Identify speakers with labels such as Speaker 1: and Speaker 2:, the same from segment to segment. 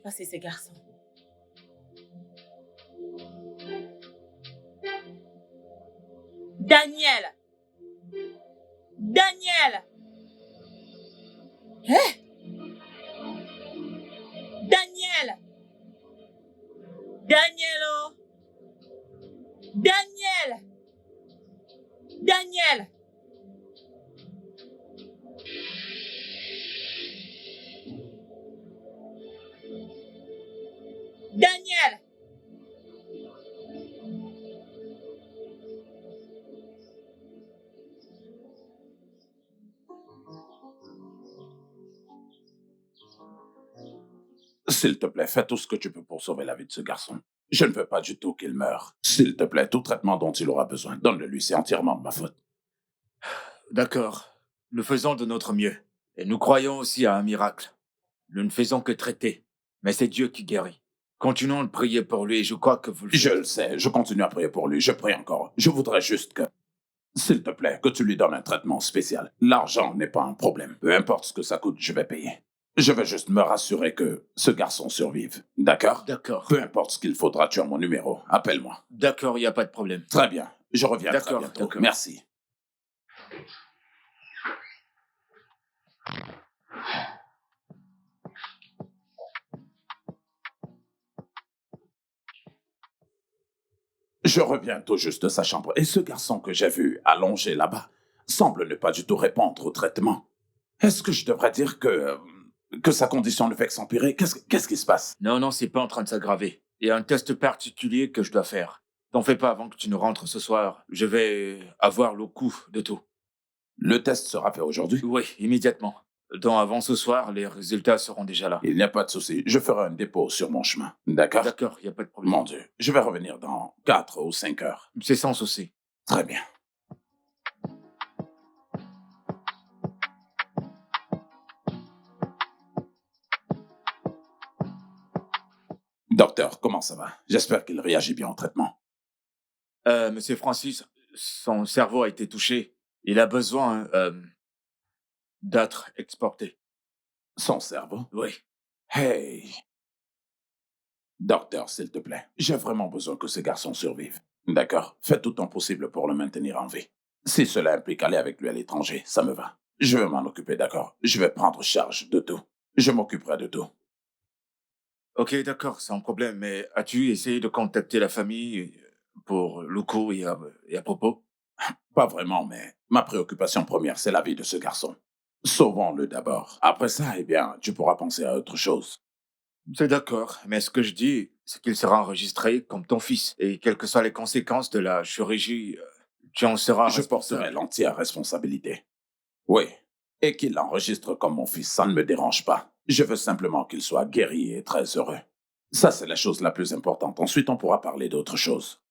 Speaker 1: passer ces garçons. Daniel! Daniel! Hein? Daniel! Danielo! Daniel! Daniel! Daniel!
Speaker 2: S'il te plaît, fais tout ce que tu peux pour sauver la vie de ce garçon. Je ne veux pas du tout qu'il meure. S'il te plaît, tout traitement dont il aura besoin, donne-le-lui, c'est entièrement de ma faute.
Speaker 3: D'accord. Nous faisons de notre mieux. Et nous croyons aussi à un miracle. Nous ne faisons que traiter. Mais c'est Dieu qui guérit. Continuons de prier pour lui et je crois que vous le faites.
Speaker 2: Je le sais, je continue à prier pour lui, je prie encore. Je voudrais juste que... S'il te plaît, que tu lui donnes un traitement spécial. L'argent n'est pas un problème. Peu importe ce que ça coûte, je vais payer. Je vais juste me rassurer que ce garçon survive. D'accord?
Speaker 3: D'accord.
Speaker 2: Peu importe ce qu'il faudra, tu as mon numéro. Appelle-moi.
Speaker 3: D'accord, il n'y a pas de problème.
Speaker 2: Très bien. Je reviens très
Speaker 3: D'accord,
Speaker 2: bientôt.
Speaker 3: d'accord.
Speaker 2: Merci. Je reviens tout juste de sa chambre et ce garçon que j'ai vu allongé là-bas semble ne pas du tout répondre au traitement. Est-ce que je devrais dire que sa condition ne fait que s'empirer? Qu'est-ce qui se passe?
Speaker 3: Non, c'est pas en train de s'aggraver. Il y a un test particulier que je dois faire. T'en fais pas avant que tu ne rentres ce soir. Je vais avoir le coup de tout.
Speaker 2: Le test sera fait aujourd'hui?
Speaker 3: Oui, immédiatement. Avant ce soir, les résultats seront déjà là.
Speaker 2: Il n'y a pas de souci. Je ferai un dépôt sur mon chemin. D'accord?
Speaker 3: D'accord, il n'y a pas de problème.
Speaker 2: Mon Dieu, je vais revenir dans 4 ou 5 heures.
Speaker 3: C'est sans souci.
Speaker 2: Très bien. Docteur, comment ça va? J'espère qu'il réagit bien au traitement.
Speaker 3: Monsieur Francis, son cerveau a été touché. Il a besoin d'être exporté.
Speaker 2: Son cerveau?
Speaker 3: Oui.
Speaker 2: Hey! Docteur, s'il te plaît, j'ai vraiment besoin que ce garçon survive. D'accord? Fais tout ton possible pour le maintenir en vie. Si cela implique aller avec lui à l'étranger, ça me va. Je vais m'en occuper, d'accord? Je vais prendre charge de tout. Je m'occuperai de tout.
Speaker 3: Ok, d'accord, sans problème. Mais as-tu essayé de contacter la famille pour le coup et à propos?
Speaker 2: Pas vraiment, mais ma préoccupation première, c'est la vie de ce garçon. Sauvons-le d'abord. Après ça, eh bien, tu pourras penser à autre chose.
Speaker 3: C'est d'accord, mais ce que je dis, c'est qu'il sera enregistré comme ton fils. Et quelles que soient les conséquences de la chirurgie, tu en seras
Speaker 2: Je
Speaker 3: responsable.
Speaker 2: porterai l'entière responsabilité. Oui. Et qu'il l'enregistre comme mon fils, ça ne me dérange pas. Je veux simplement qu'il soit guéri et très heureux. Ça, c'est la chose la plus importante. Ensuite, on pourra parler d'autre chose.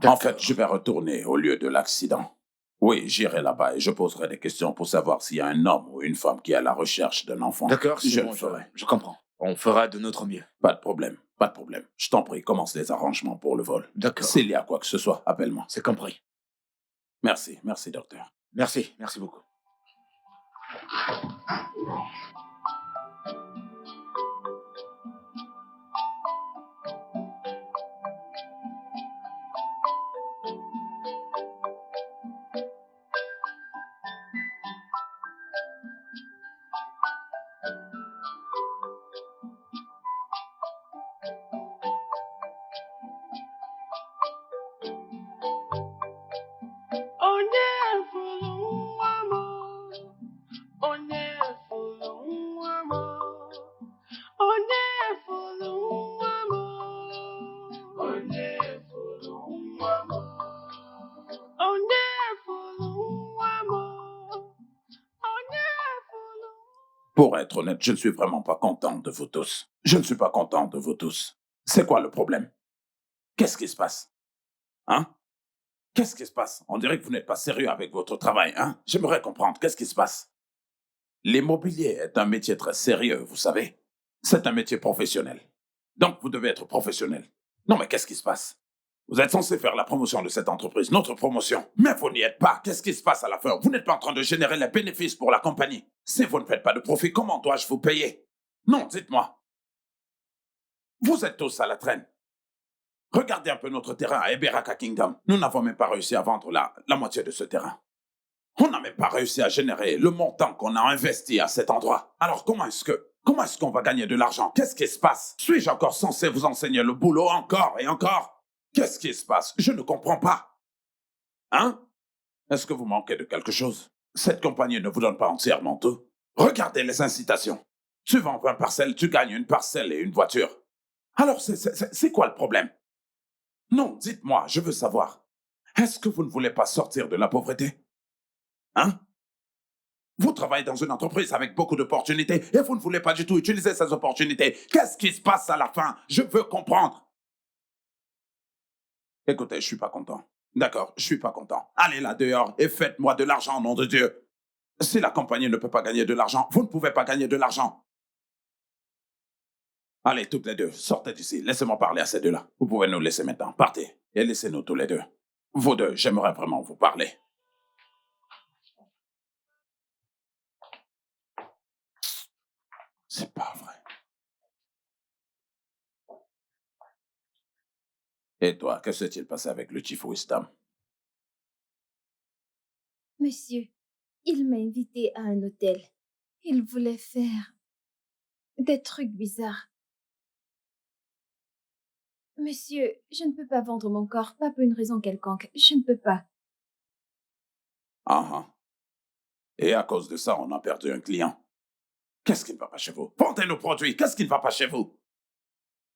Speaker 2: En fait, je vais retourner au lieu de l'accident. Oui, j'irai là-bas et je poserai des questions pour savoir s'il y a un homme ou une femme qui est à la recherche d'un enfant.
Speaker 3: D'accord, c'est
Speaker 2: je
Speaker 3: bon,
Speaker 2: le ferai.
Speaker 3: je comprends. On fera de notre mieux.
Speaker 2: Pas de problème, pas de problème. Je t'en prie, commence les arrangements pour le vol.
Speaker 3: D'accord.
Speaker 2: S'il y a quoi que ce soit, appelle-moi.
Speaker 3: C'est compris.
Speaker 2: Merci, docteur.
Speaker 3: Merci beaucoup.
Speaker 2: Pour être honnête, je ne suis vraiment pas content de vous tous. Je ne suis pas content de vous tous. C'est quoi le problème? Qu'est-ce qui se passe? Hein? Qu'est-ce qui se passe? On dirait que vous n'êtes pas sérieux avec votre travail, hein? J'aimerais comprendre. Qu'est-ce qui se passe? L'immobilier est un métier très sérieux, vous savez. C'est un métier professionnel. Donc, vous devez être professionnel. Non, mais qu'est-ce qui se passe? Vous êtes censé faire la promotion de cette entreprise, notre promotion. Mais vous n'y êtes pas. Qu'est-ce qui se passe à la fin? Vous n'êtes pas en train de générer les bénéfices pour la compagnie. Si vous ne faites pas de profit, comment dois-je vous payer? Non, dites-moi. Vous êtes tous à la traîne. Regardez un peu notre terrain à Eberaka Kingdom. Nous n'avons même pas réussi à vendre la moitié de ce terrain. On n'a même pas réussi à générer le montant qu'on a investi à cet endroit. Alors comment est-ce qu'on va gagner de l'argent? Qu'est-ce qui se passe? Suis-je encore censé vous enseigner le boulot encore et encore? Qu'est-ce qui se passe? Je ne comprends pas. Hein? Est-ce que vous manquez de quelque chose? Cette compagnie ne vous donne pas entièrement tout. Regardez les incitations. Tu vends 20 parcelles, tu gagnes une parcelle et une voiture. Alors c'est quoi le problème? Non, dites-moi, je veux savoir. Est-ce que vous ne voulez pas sortir de la pauvreté? Hein? Vous travaillez dans une entreprise avec beaucoup d'opportunités et vous ne voulez pas du tout utiliser ces opportunités. Qu'est-ce qui se passe à la fin? Je veux comprendre. Écoutez, je suis pas content. D'accord, je suis pas content. Allez là dehors et faites-moi de l'argent, nom de Dieu. Si la compagnie ne peut pas gagner de l'argent, vous ne pouvez pas gagner de l'argent. Allez, toutes les deux, sortez d'ici. Laissez-moi parler à ces deux-là. Vous pouvez nous laisser maintenant. Partez et laissez-nous tous les deux. Vous deux, j'aimerais vraiment vous parler. C'est pas vrai. Et toi, que s'est-il passé avec le Chief Wisdom?
Speaker 4: Monsieur, il m'a invité à un hôtel. Il voulait faire des trucs bizarres. Monsieur, je ne peux pas vendre mon corps, pas pour une raison quelconque. Je ne peux pas.
Speaker 2: Ah ah. Et à cause de ça, on a perdu un client. Qu'est-ce qui ne va pas chez vous? Vendez nos produits. Qu'est-ce qui ne va pas chez vous?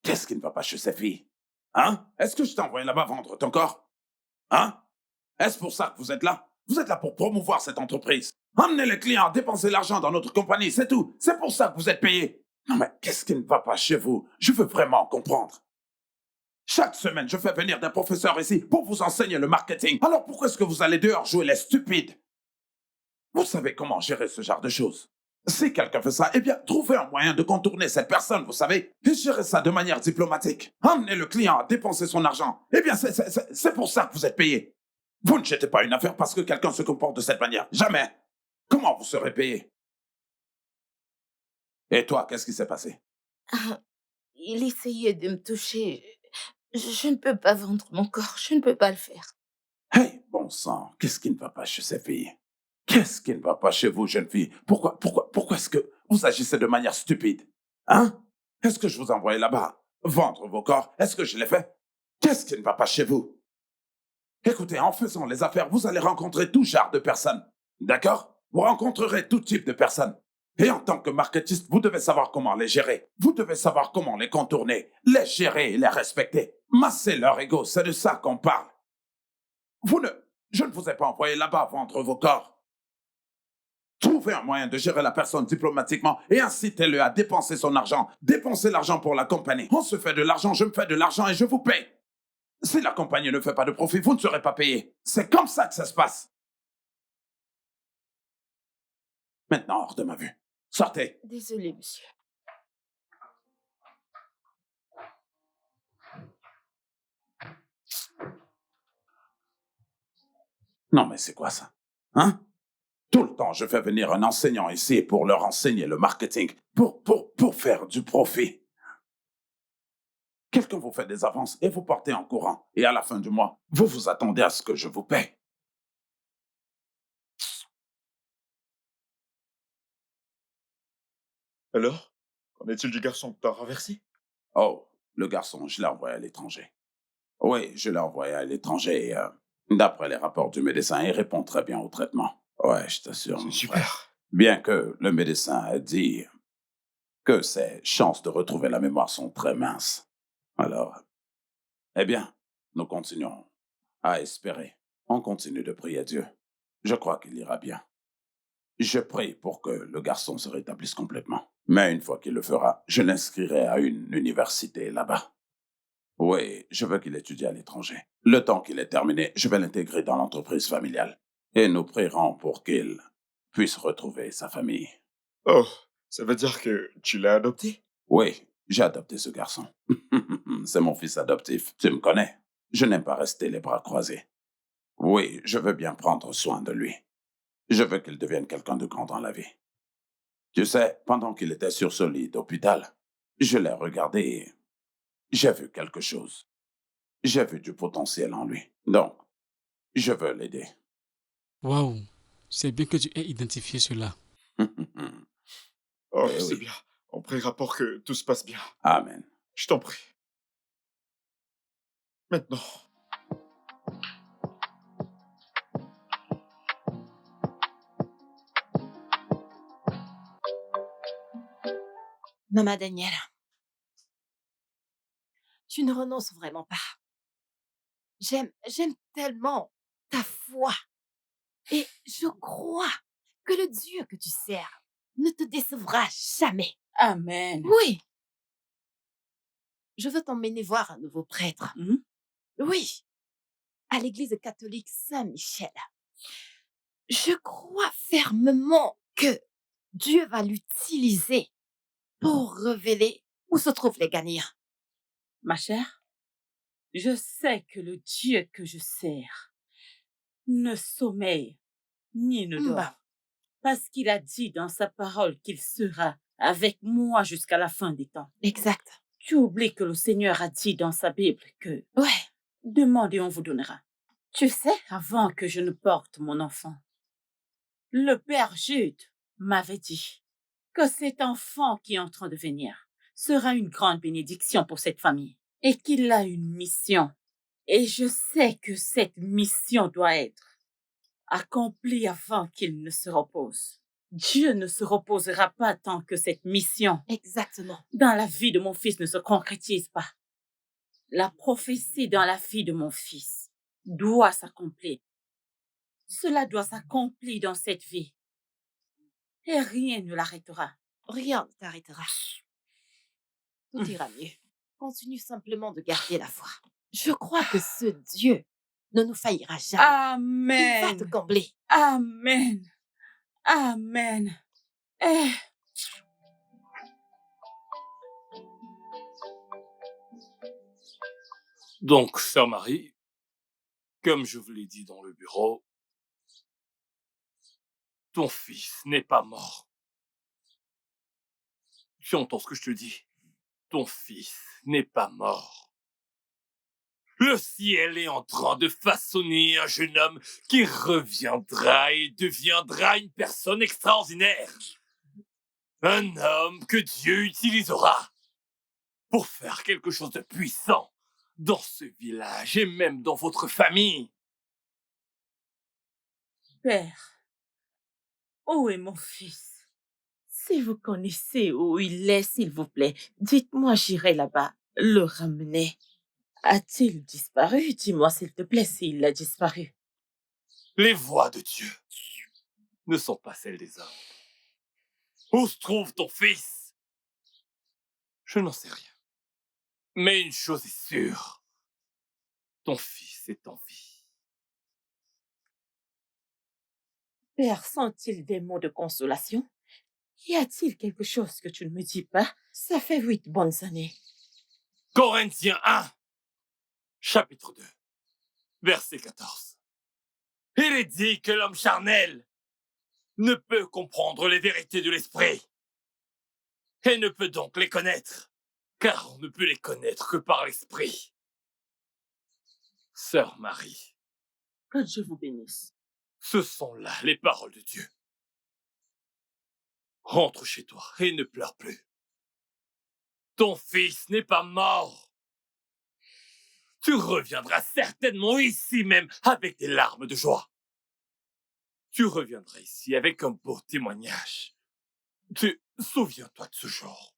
Speaker 2: Qu'est-ce qui ne va pas chez ces filles? Hein? Est-ce que je t'ai envoyé là-bas vendre ton corps? Hein? Est-ce pour ça que vous êtes là? Vous êtes là pour promouvoir cette entreprise. Emmenez les clients, dépensez l'argent dans notre compagnie, c'est tout. C'est pour ça que vous êtes payés. Non mais qu'est-ce qui ne va pas chez vous? Je veux vraiment comprendre. Chaque semaine, je fais venir des professeurs ici pour vous enseigner le marketing. Alors pourquoi est-ce que vous allez dehors jouer les stupides? Vous savez comment gérer ce genre de choses. Si quelqu'un fait ça, eh bien, trouvez un moyen de contourner cette personne, vous savez, et gérez ça de manière diplomatique. Emmenez le client à dépenser son argent. Eh bien, c'est pour ça que vous êtes payé. Vous ne jetez pas une affaire parce que quelqu'un se comporte de cette manière. Jamais. Comment vous serez payé? Et toi, qu'est-ce qui s'est passé?
Speaker 5: Ah, il essayait de me toucher. Je ne peux pas vendre mon corps, je ne peux pas le faire.
Speaker 2: Hey, bon sang, qu'est-ce qui ne va pas chez ces filles? Qu'est-ce qui ne va pas chez vous, jeune fille? Pourquoi est-ce que vous agissez de manière stupide? Hein? Est-ce que je vous ai envoyé là-bas vendre vos corps? Est-ce que je l'ai fait? Qu'est-ce qui ne va pas chez vous? Écoutez, en faisant les affaires, vous allez rencontrer tout genre de personnes. D'accord? Vous rencontrerez tout type de personnes. Et en tant que marketiste, vous devez savoir comment les gérer. Vous devez savoir comment les contourner, les gérer et les respecter. Masser leur ego, c'est de ça qu'on parle. Je ne vous ai pas envoyé là-bas vendre vos corps. Trouvez un moyen de gérer la personne diplomatiquement et incitez-le à dépenser son argent. Dépensez l'argent pour la compagnie. On se fait de l'argent, je me fais de l'argent et je vous paye. Si la compagnie ne fait pas de profit, vous ne serez pas payé. C'est comme ça que ça se passe. Maintenant, hors de ma vue. Sortez.
Speaker 5: Désolé, monsieur.
Speaker 2: Non, mais c'est quoi ça? Hein? Tout le temps, je fais venir un enseignant ici pour leur enseigner le marketing, pour faire du profit. Quelqu'un vous fait des avances et vous partez en courant. Et à la fin du mois, vous vous attendez à ce que je vous paie.
Speaker 6: Alors, qu'en est-il du garçon que t'as renversé?
Speaker 2: Oh, le garçon, je l'ai envoyé à l'étranger. Oui, je l'ai envoyé à l'étranger et d'après les rapports du médecin, il répond très bien au traitement. Ouais, je t'assure.
Speaker 6: C'est
Speaker 2: mon
Speaker 6: super.
Speaker 2: frère. Bien que le médecin a dit que ses chances de retrouver la mémoire sont très minces. Alors, eh bien, nous continuons à espérer. On continue de prier à Dieu. Je crois qu'il ira bien. Je prie pour que le garçon se rétablisse complètement. Mais une fois qu'il le fera, je l'inscrirai à une université là-bas. Oui, je veux qu'il étudie à l'étranger. Le temps qu'il est terminé, je vais l'intégrer dans l'entreprise familiale. Et nous prierons pour qu'il puisse retrouver sa famille.
Speaker 6: Oh, ça veut dire que tu l'as adopté?
Speaker 2: Oui, j'ai adopté ce garçon. C'est mon fils adoptif. Tu me connais. Je n'aime pas rester les bras croisés. Oui, je veux bien prendre soin de lui. Je veux qu'il devienne quelqu'un de grand dans la vie. Tu sais, pendant qu'il était sur ce lit d'hôpital, je l'ai regardé J'ai vu quelque chose. J'ai vu du potentiel en lui. Donc, je veux l'aider.
Speaker 7: Waouh, c'est bien que tu aies identifié cela.
Speaker 6: Oh,
Speaker 2: Eh
Speaker 6: c'est
Speaker 2: oui.
Speaker 6: bien. On priera pour que tout se passe bien.
Speaker 2: Amen.
Speaker 6: Je t'en prie. Maintenant.
Speaker 1: Maman Daniel, tu ne renonces vraiment pas. J'aime tellement ta foi. Et je crois que le Dieu que tu sers ne te décevra jamais.
Speaker 5: Amen.
Speaker 1: Oui. Je veux t'emmener voir un nouveau prêtre.
Speaker 5: Mhm.
Speaker 1: Oui. À l'église catholique Saint-Michel. Je crois fermement que Dieu va l'utiliser pour révéler où se trouvent les gagnants.
Speaker 5: Ma chère, je sais que le Dieu que je sers ne sommeille ni ne dort.
Speaker 1: Bah,
Speaker 5: Parce qu'il a dit dans sa parole qu'il sera avec moi jusqu'à la fin des temps.
Speaker 1: exact.
Speaker 5: Tu oublies que le Seigneur a dit dans sa Bible que
Speaker 1: Ouais.
Speaker 5: demandez et on vous donnera. Tu sais, avant que je ne porte mon enfant, le père Jude m'avait dit que cet enfant qui est en train de venir sera une grande bénédiction pour cette famille et qu'il a une mission. Et je sais que cette mission doit être accomplie avant qu'il ne se repose. Dieu ne se reposera pas tant que cette mission
Speaker 1: Exactement.
Speaker 5: dans la vie de mon fils ne se concrétise pas. La prophétie dans la vie de mon fils doit s'accomplir. Cela doit s'accomplir dans cette vie. Et rien ne l'arrêtera.
Speaker 1: Rien ne t'arrêtera. Tout ira mieux. Continue simplement de garder la foi. Je crois que ce Dieu ne nous faillira jamais. Il va te
Speaker 5: Amen.
Speaker 1: combler.
Speaker 5: Amen. Amen. Eh.
Speaker 8: Donc, sœur Marie, comme je vous l'ai dit dans le bureau, ton fils n'est pas mort. Tu entends ce que je te dis? Ton fils n'est pas mort. Le ciel est en train de façonner un jeune homme qui reviendra et deviendra une personne extraordinaire. Un homme que Dieu utilisera pour faire quelque chose de puissant dans ce village et même dans votre famille.
Speaker 5: Père, où est mon fils? Si vous connaissez où il est, s'il vous plaît, dites-moi, j'irai là-bas le ramener. A-t-il disparu? Dis-moi, s'il te plaît, s'il a disparu.
Speaker 8: Les voies de Dieu ne sont pas celles des hommes. Où se trouve ton fils? Je n'en sais rien. Mais une chose est sûre. Ton fils est en vie.
Speaker 5: Père, sont-ils des mots de consolation? Y a-t-il quelque chose que tu ne me dis pas? Ça fait 8 bonnes années.
Speaker 8: Corinthiens 1, chapitre 2, verset 14. Il est dit que l'homme charnel ne peut comprendre les vérités de l'esprit et ne peut donc les connaître, car on ne peut les connaître que par l'esprit. Sœur Marie,
Speaker 5: Que Dieu vous bénisse.
Speaker 8: ce sont là les paroles de Dieu. Rentre chez toi et ne pleure plus. Ton fils n'est pas mort. Tu reviendras certainement ici même avec des larmes de joie. Tu reviendras ici avec un beau témoignage. Tu souviens-toi de ce jour.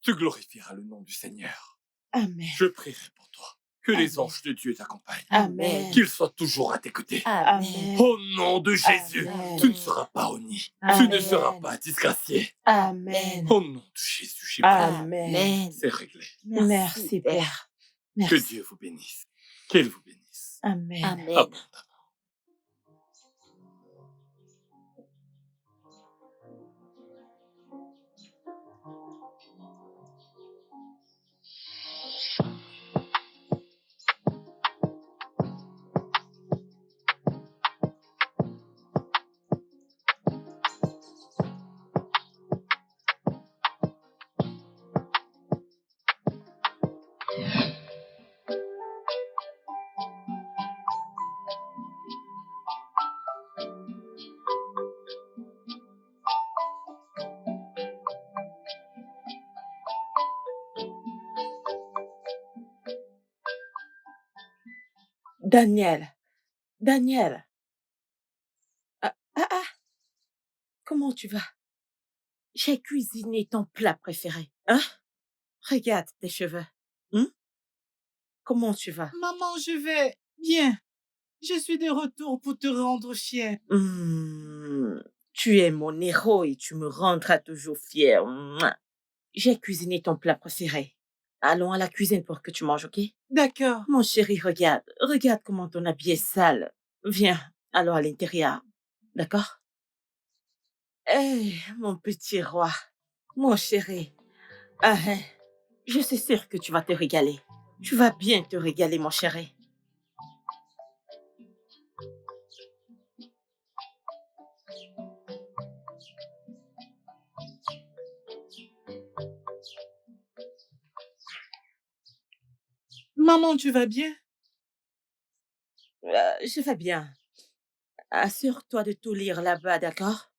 Speaker 8: Tu glorifieras le nom du Seigneur.
Speaker 5: Amen.
Speaker 8: Je prierai pour toi. Que les
Speaker 5: Amen.
Speaker 8: anges de Dieu t'accompagnent.
Speaker 5: Amen.
Speaker 8: Qu'ils soient toujours à tes côtés.
Speaker 5: Amen.
Speaker 8: Au nom de Jésus,
Speaker 5: Amen.
Speaker 8: tu ne seras pas honni. Tu
Speaker 5: Amen.
Speaker 8: ne seras pas disgracié.
Speaker 5: Amen.
Speaker 8: Au nom de Jésus, j'ai prié.
Speaker 5: Amen.
Speaker 8: C'est réglé.
Speaker 5: Merci, Père.
Speaker 8: Que
Speaker 5: Merci.
Speaker 8: Dieu vous bénisse. Qu'il vous bénisse.
Speaker 5: Amen.
Speaker 1: Amen.
Speaker 8: Abondamment.
Speaker 5: Daniel, Daniel. Ah, ah, ah, comment tu vas? J'ai cuisiné ton plat préféré. Hein? Regarde tes cheveux. Hein? Comment tu vas?
Speaker 9: Maman, je vais bien. Je suis de retour pour te rendre fier.
Speaker 5: Tu es mon héros et tu me rendras toujours fier. Mouah. J'ai cuisiné ton plat préféré. Allons à la cuisine pour que tu manges, ok?
Speaker 9: D'accord.
Speaker 5: Mon chéri, regarde. Regarde comment ton habit est sale. Viens, allons à l'intérieur. D'accord? Mon petit roi. Mon chéri. Ah, hein. Je suis sûre que tu vas te régaler. Tu vas bien te régaler, mon chéri.
Speaker 9: Maman, tu vas bien?
Speaker 5: Je vais bien. Assure-toi de tout lire là-bas, d'accord?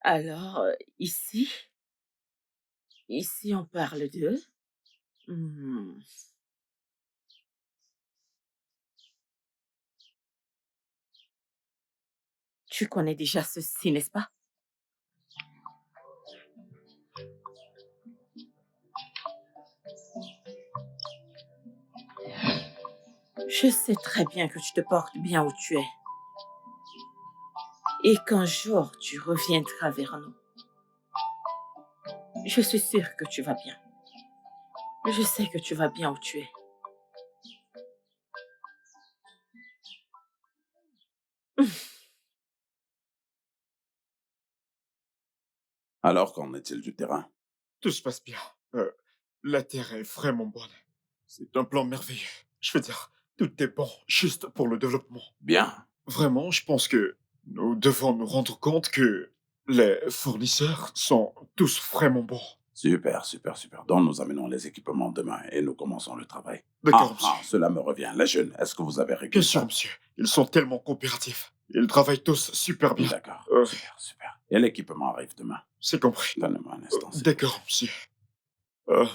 Speaker 5: Alors, ici on parle de... Hmm. Tu connais déjà ceci, n'est-ce pas? Je sais très bien que tu te portes bien où tu es. Et qu'un jour, tu reviendras vers nous. Je suis sûre que tu vas bien. Je sais que tu vas bien où tu es.
Speaker 2: Alors, qu'en est-il du terrain?
Speaker 6: Tout se passe bien. La terre est vraiment bonne. C'est un plan merveilleux. Je veux dire, tout est bon, juste pour le développement.
Speaker 2: Bien.
Speaker 6: Vraiment, je pense que nous devons nous rendre compte que les fournisseurs sont tous vraiment bons.
Speaker 2: Super, super, super. Donc, nous amenons les équipements demain et nous commençons le travail.
Speaker 6: D'accord, monsieur.
Speaker 2: Cela me revient. Les jeunes, est-ce que vous avez réglé
Speaker 6: Bien
Speaker 2: ça?
Speaker 6: sûr, monsieur. Ils sont tellement coopératifs. Ils travaillent tous super bien.
Speaker 2: D'accord. Super, super. Et l'équipement arrive demain.
Speaker 6: C'est compris.
Speaker 2: Donnez-moi un instant. s'il vous
Speaker 6: D'accord, monsieur. Euh,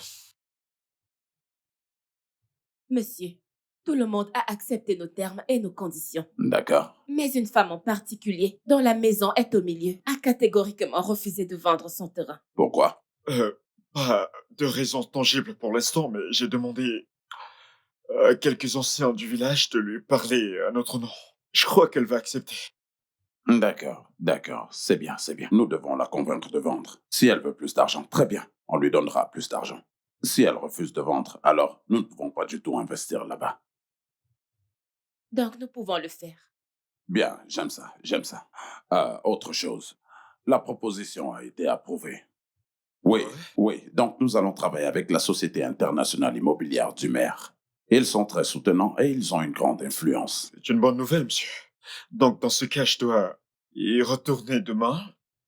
Speaker 10: Monsieur, tout le monde a accepté nos termes et nos conditions.
Speaker 2: plaît. D'accord.
Speaker 10: Mais une femme en particulier, dont la maison est au milieu, a catégoriquement refusé de vendre son terrain.
Speaker 2: Pourquoi?
Speaker 6: pas de raison tangible pour l'instant, mais j'ai demandé à quelques anciens du village de lui parler à notre nom. Je crois qu'elle va accepter.
Speaker 2: D'accord, d'accord. C'est bien, c'est bien. Nous devons la convaincre de vendre. Si elle veut plus d'argent, très bien. On lui donnera plus d'argent. Si elle refuse de vendre, alors nous ne pouvons pas du tout investir là-bas.
Speaker 10: Donc nous pouvons le faire.
Speaker 2: Bien, j'aime ça, j'aime ça. Autre chose. La proposition a été approuvée. Oui,
Speaker 6: Ouais.
Speaker 2: oui. Donc nous allons travailler avec la Société internationale immobilière du maire. Ils sont très soutenants et ils ont une grande influence.
Speaker 6: C'est une bonne nouvelle, monsieur. Donc, dans ce cas, je dois y retourner demain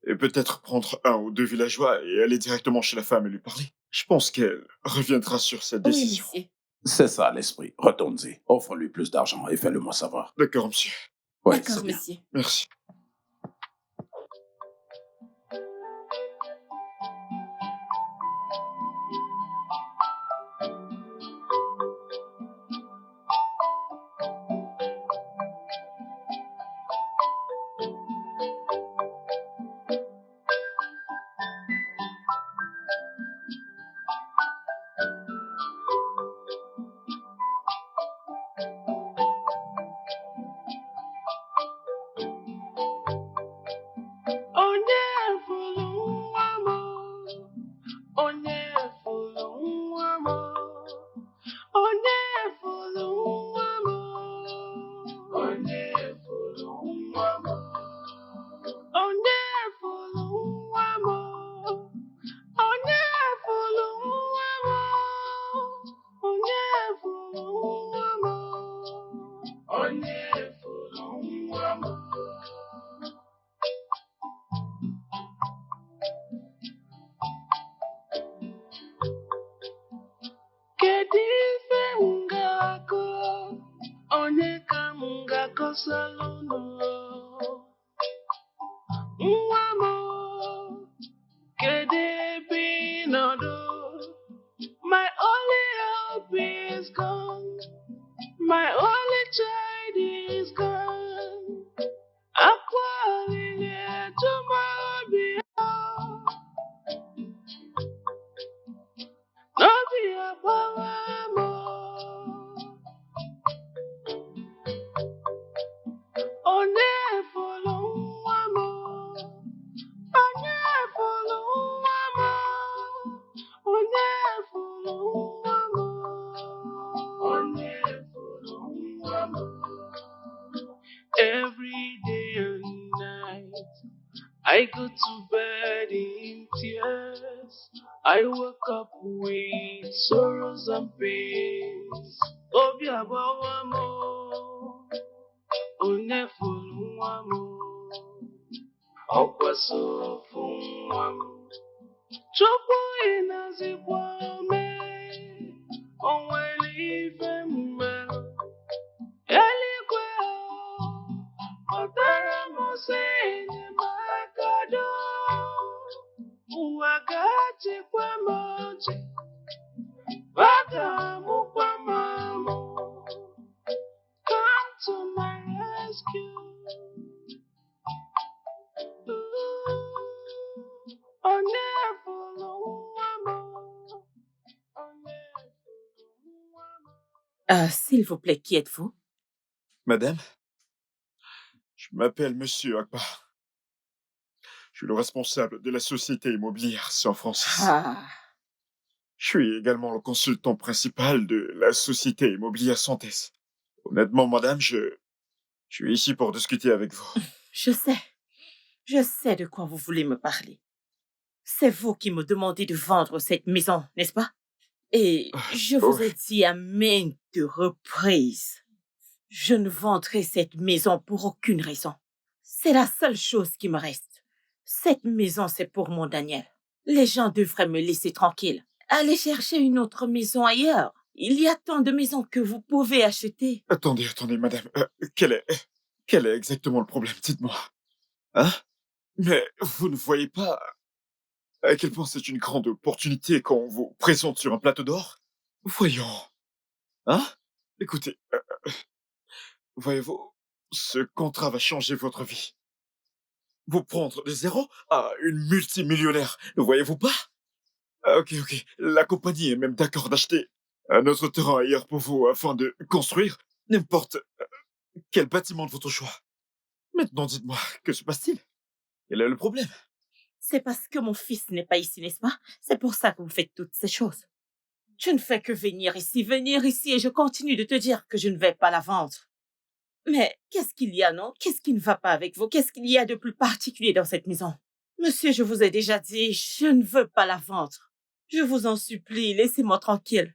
Speaker 6: et peut-être prendre un ou deux villageois et aller directement chez la femme et lui parler. Je pense qu'elle reviendra sur cette
Speaker 10: Oui,
Speaker 6: décision.
Speaker 10: monsieur.
Speaker 2: C'est ça l'esprit. Retourne-y. Offre-lui plus d'argent et fais-le moi savoir.
Speaker 6: D'accord, monsieur.
Speaker 2: Oui,
Speaker 10: D'accord,
Speaker 2: c'est bien.
Speaker 10: monsieur.
Speaker 6: Merci.
Speaker 11: My only hope is gone. My only child is gone. Aqualine tomorrow be no be a power more. One follow one more. One follow one more. One follow one more. One follow one more. Every day and night, I go to bed in tears. I wake up with sorrows and pains. Obi abawamo, onefuluwamo, okwasofunwamo. Chukwu inazikwame, onwelive mmelo. Eligwe otara mosene makado. Uwagachi kwa moji, badamu kwa mamo. Come to my rescue.
Speaker 5: S'il vous plaît, qui êtes-vous?
Speaker 6: Madame, je m'appelle Monsieur Akbar. Je suis le responsable de la société immobilière San Francisco.
Speaker 5: Ah,
Speaker 6: Je suis également le consultant principal de la société immobilière Santés. Honnêtement, madame, je suis ici pour discuter avec vous.
Speaker 5: je sais de quoi vous voulez me parler. C'est vous qui me demandez de vendre cette maison, n'est-ce pas? Et je vous ai dit à maintes reprises, je ne vendrai cette maison pour aucune raison. C'est la seule chose qui me reste. Cette maison, c'est pour mon Daniel. Les gens devraient me laisser tranquille. Allez chercher une autre maison ailleurs. Il y a tant de maisons que vous pouvez acheter.
Speaker 6: Attendez, madame. Quel est exactement le problème? Dites-moi. Hein? Mais vous ne voyez pas à quel point c'est une grande opportunité quand on vous présente sur un plateau d'or? Voyons. Hein? Écoutez, voyez-vous, ce contrat va changer votre vie. Vous prendre de zéro à une multimillionnaire, ne voyez-vous pas? Ok. La compagnie est même d'accord d'acheter un autre terrain ailleurs pour vous afin de construire n'importe quel bâtiment de votre choix. Maintenant, dites-moi, que se passe-t-il? Quel est le problème?
Speaker 5: C'est parce que mon fils n'est pas ici, n'est-ce pas? C'est pour ça que vous faites toutes ces choses. Je ne fais que venir ici, et je continue de te dire que je ne vais pas la vendre. Mais qu'est-ce qu'il y a, non? Qu'est-ce qui ne va pas avec vous? Qu'est-ce qu'il y a de plus particulier dans cette maison? Monsieur, je vous ai déjà dit, je ne veux pas la vendre. Je vous en supplie, laissez-moi tranquille.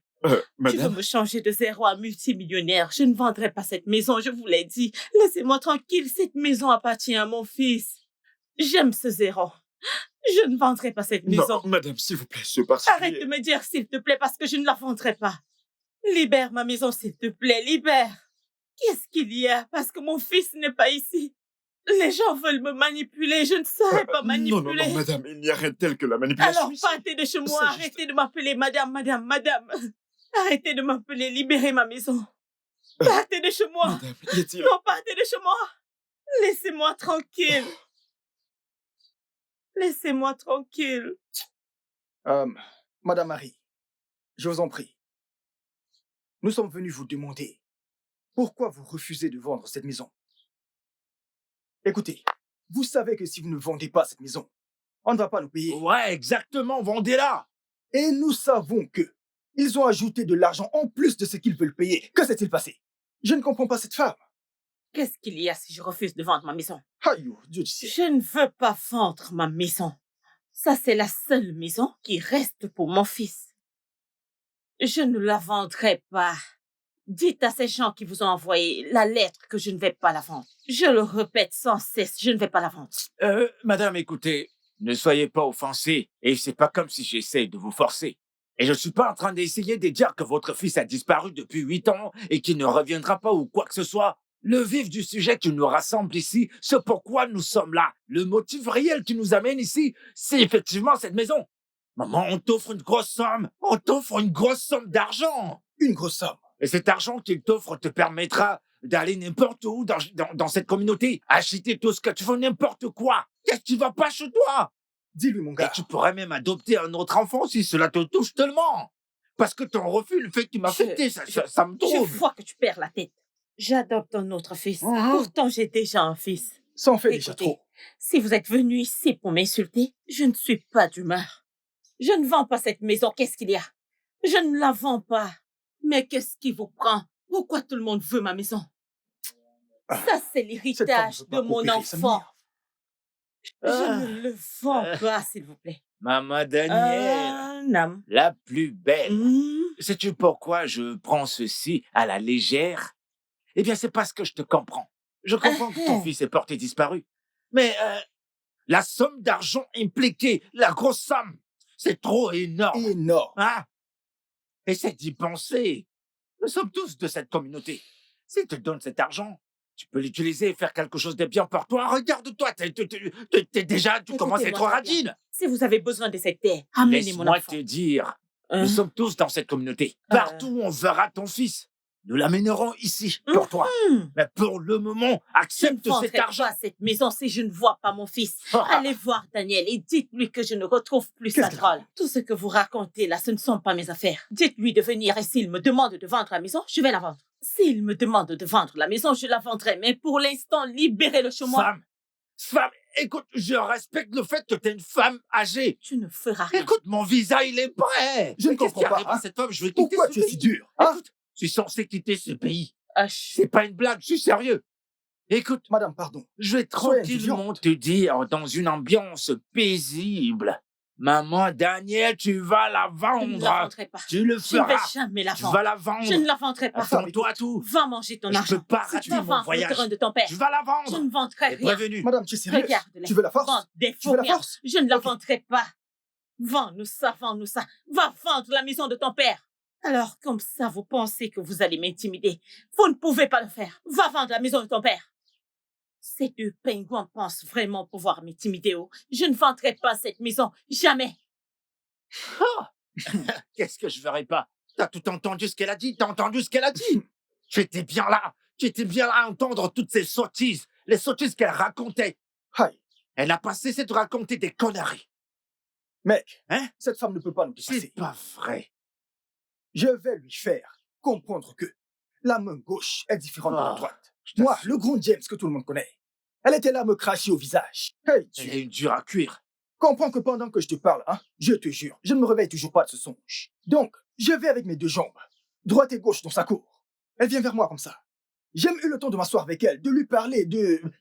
Speaker 6: Madame...
Speaker 5: Tu veux me changer de zéro à multimillionnaire. Je ne vendrai pas cette maison, je vous l'ai dit. Laissez-moi tranquille, cette maison appartient à mon fils. J'aime ce zéro. Je ne vendrai pas cette maison.
Speaker 6: Non, madame, s'il vous plaît, c'est parce que...
Speaker 5: Arrête de me dire s'il te plaît parce que je ne la vendrai pas. Libère ma maison, s'il te plaît, libère. Qu'est-ce qu'il y a? Parce que mon fils n'est pas ici. Les gens veulent me manipuler, je ne saurais pas manipuler.
Speaker 6: Non, madame, il n'y a rien de tel que la manipulation.
Speaker 5: Alors partez de chez moi, arrêtez de m'appeler madame. Arrêtez de m'appeler, libérez ma maison. Partez de chez moi.
Speaker 6: Madame, y a-t-il...
Speaker 5: Non, partez de chez moi. Laissez-moi tranquille. Laissez-moi tranquille.
Speaker 12: Madame Marie, je vous en prie. Nous sommes venus vous demander pourquoi vous refusez de vendre cette maison. Écoutez, vous savez que si vous ne vendez pas cette maison, on ne va pas nous payer.
Speaker 3: Ouais, exactement, vendez-la.
Speaker 12: Et nous savons que ils ont ajouté de l'argent en plus de ce qu'ils veulent payer. Que s'est-il passé? Je ne comprends pas cette femme.
Speaker 5: Qu'est-ce qu'il y a si je refuse de vendre ma maison?
Speaker 12: Aïe, Dieu du ciel.
Speaker 5: Je ne veux pas vendre ma maison. Ça, c'est la seule maison qui reste pour mon fils. Je ne la vendrai pas. Dites à ces gens qui vous ont envoyé la lettre que je ne vais pas la vendre. Je le répète sans cesse, je ne vais pas la vendre.
Speaker 3: Madame, écoutez, ne soyez pas offensée. Et c'est pas comme si j'essaie de vous forcer. Et je suis pas en train d'essayer de dire que votre fils a disparu depuis 8 ans et qu'il ne reviendra pas ou quoi que ce soit. Le vif du sujet qui nous rassemble ici, ce pourquoi nous sommes là, le motif réel qui nous amène ici, c'est effectivement cette maison. Maman, on t'offre une grosse somme. On t'offre une grosse somme d'argent.
Speaker 12: Une grosse somme.
Speaker 3: Et cet argent qu'il t'offre te permettra d'aller n'importe où dans cette communauté, acheter tout ce que tu veux, n'importe quoi. Qu'est-ce qui va pas chez toi?
Speaker 12: Dis-lui, mon gars.
Speaker 3: Et tu pourrais même adopter un autre enfant si cela te touche tellement. Parce que ton refus, le fait que tu m'as fêté, ça me
Speaker 5: Je
Speaker 3: trouble.
Speaker 5: vois que tu perds la tête. J'adopte un autre fils. Pourtant, j'ai déjà un fils.
Speaker 12: Ça en fait déjà
Speaker 5: Écoutez,
Speaker 12: trop.
Speaker 5: si vous êtes venu ici pour m'insulter, je ne suis pas d'humeur. Je ne vends pas cette maison. Qu'est-ce qu'il y a? Je ne la vends pas. Mais qu'est-ce qui vous prend? Pourquoi tout le monde veut ma maison? Ça, c'est l'héritage de mon enfant. Je ne le vends pas, s'il vous plaît.
Speaker 3: Maman Danielle,
Speaker 5: Nam.
Speaker 3: la plus belle. Sais-tu pourquoi je prends ceci à la légère? Eh bien, c'est parce que je te comprends. Je comprends que ton fils est porté disparu. Mais la somme d'argent impliquée, la grosse somme, c'est trop énorme.
Speaker 12: Énorme.
Speaker 3: Hein? Essaie d'y penser. Nous sommes tous de cette communauté. S'il te donne cet argent, tu peux l'utiliser et faire quelque chose de bien pour toi. Regarde-toi, tu commences à être
Speaker 5: Écoutez-moi très bien.
Speaker 3: radine.
Speaker 5: Si vous avez besoin de cette terre, amenez mon
Speaker 3: Laisse-moi
Speaker 5: enfant.
Speaker 3: te dire, nous sommes tous dans cette communauté. Partout où on verra ton fils, nous l'amènerons ici pour toi. Mais pour le moment,
Speaker 5: Je ne
Speaker 3: accepte cet
Speaker 5: vendrai
Speaker 3: argent.
Speaker 5: pas cette maison si je ne vois pas mon fils. Allez voir Daniel et dites-lui que je ne retrouve plus sa drôle. Tout ce que vous racontez là, ce ne sont pas mes affaires. Dites-lui de venir et s'il me demande de vendre la maison, je vais la vendre. S'il me demande de vendre la maison, je la vendrai. Mais pour l'instant, libérez le chez moi.
Speaker 3: Femme, écoute, je respecte le fait que tu es une femme âgée.
Speaker 5: Tu ne feras rien.
Speaker 3: Écoute, mon visa, il est prêt.
Speaker 12: Je ne
Speaker 3: Mais qu'est-ce
Speaker 12: comprends
Speaker 3: qui
Speaker 12: pas,
Speaker 3: arrive à
Speaker 12: hein.
Speaker 3: cette femme? Je vais quitter
Speaker 12: Pourquoi
Speaker 3: ce
Speaker 12: tu es
Speaker 3: pays.
Speaker 12: si dur, hein?
Speaker 3: Écoute, je suis censé quitter ce pays.
Speaker 5: Chut.
Speaker 3: C'est pas une blague, je suis sérieux. Écoute,
Speaker 12: Madame, pardon.
Speaker 3: je vais
Speaker 12: Soyez
Speaker 3: tranquillement
Speaker 12: indulgente.
Speaker 3: te dire, dans une ambiance paisible, maman Daniel, tu vas la
Speaker 5: Je ne la
Speaker 3: vendre.
Speaker 5: vendrai pas.
Speaker 3: Tu le
Speaker 5: Je ne vais
Speaker 3: feras.
Speaker 5: jamais la
Speaker 3: Tu
Speaker 5: vendre.
Speaker 3: vas la vendre.
Speaker 5: Je ne la vendrai pas.
Speaker 3: Attends-toi tout.
Speaker 5: Va manger ton
Speaker 3: Je
Speaker 5: argent.
Speaker 3: peux pas
Speaker 5: Si
Speaker 3: rater
Speaker 5: tu vas
Speaker 3: mon
Speaker 5: vendre le
Speaker 3: voyage.
Speaker 5: terrain de ton père,
Speaker 3: Tu vas la
Speaker 5: je
Speaker 3: vendre.
Speaker 5: ne vendrai
Speaker 3: T'es
Speaker 5: rien.
Speaker 3: prévenu.
Speaker 12: Madame, tu es sérieuse?
Speaker 5: Regarde-les.
Speaker 12: Tu veux la force?
Speaker 5: Vendre des
Speaker 12: Tu veux la
Speaker 5: faux rien.
Speaker 12: force?
Speaker 5: Je ne la
Speaker 12: Ok.
Speaker 5: vendrai pas. Vends-nous ça, vends-nous ça. Va vendre la maison de ton père. Alors, comme ça, vous pensez que vous allez m'intimider. Vous ne pouvez pas le faire. Va vendre la maison de ton père. Ces deux pingouins pensent vraiment pouvoir m'intimider. Oh. Je ne vendrai pas cette maison. Jamais.
Speaker 3: Qu'est-ce que je verrai pas? T'as tout entendu ce qu'elle a dit? T'as entendu ce qu'elle a dit? Tu étais bien là. Tu étais bien là à entendre toutes ces sottises. Les sottises qu'elle racontait.
Speaker 12: Aïe.
Speaker 3: Elle n'a pas cessé de raconter des conneries.
Speaker 12: Mec,
Speaker 3: Hein?
Speaker 12: cette femme ne peut pas nous dépasser.
Speaker 3: C'est pas vrai.
Speaker 12: Je vais lui faire comprendre que la main gauche est différente de la
Speaker 3: Ah,
Speaker 12: droite.
Speaker 3: je
Speaker 12: Moi,
Speaker 3: t'assure.
Speaker 12: le grand James que tout le monde connaît. Elle était là à me cracher au visage. Hey,
Speaker 3: Elle
Speaker 12: tu
Speaker 3: est une dure à cuire.
Speaker 12: comprends que pendant que je te parle, hein, je te jure, je ne me réveille toujours pas de ce songe. Donc, je vais avec mes deux jambes, droite et gauche dans sa cour. Elle vient vers moi comme ça. J'ai même eu le temps de m'asseoir avec elle, de lui parler,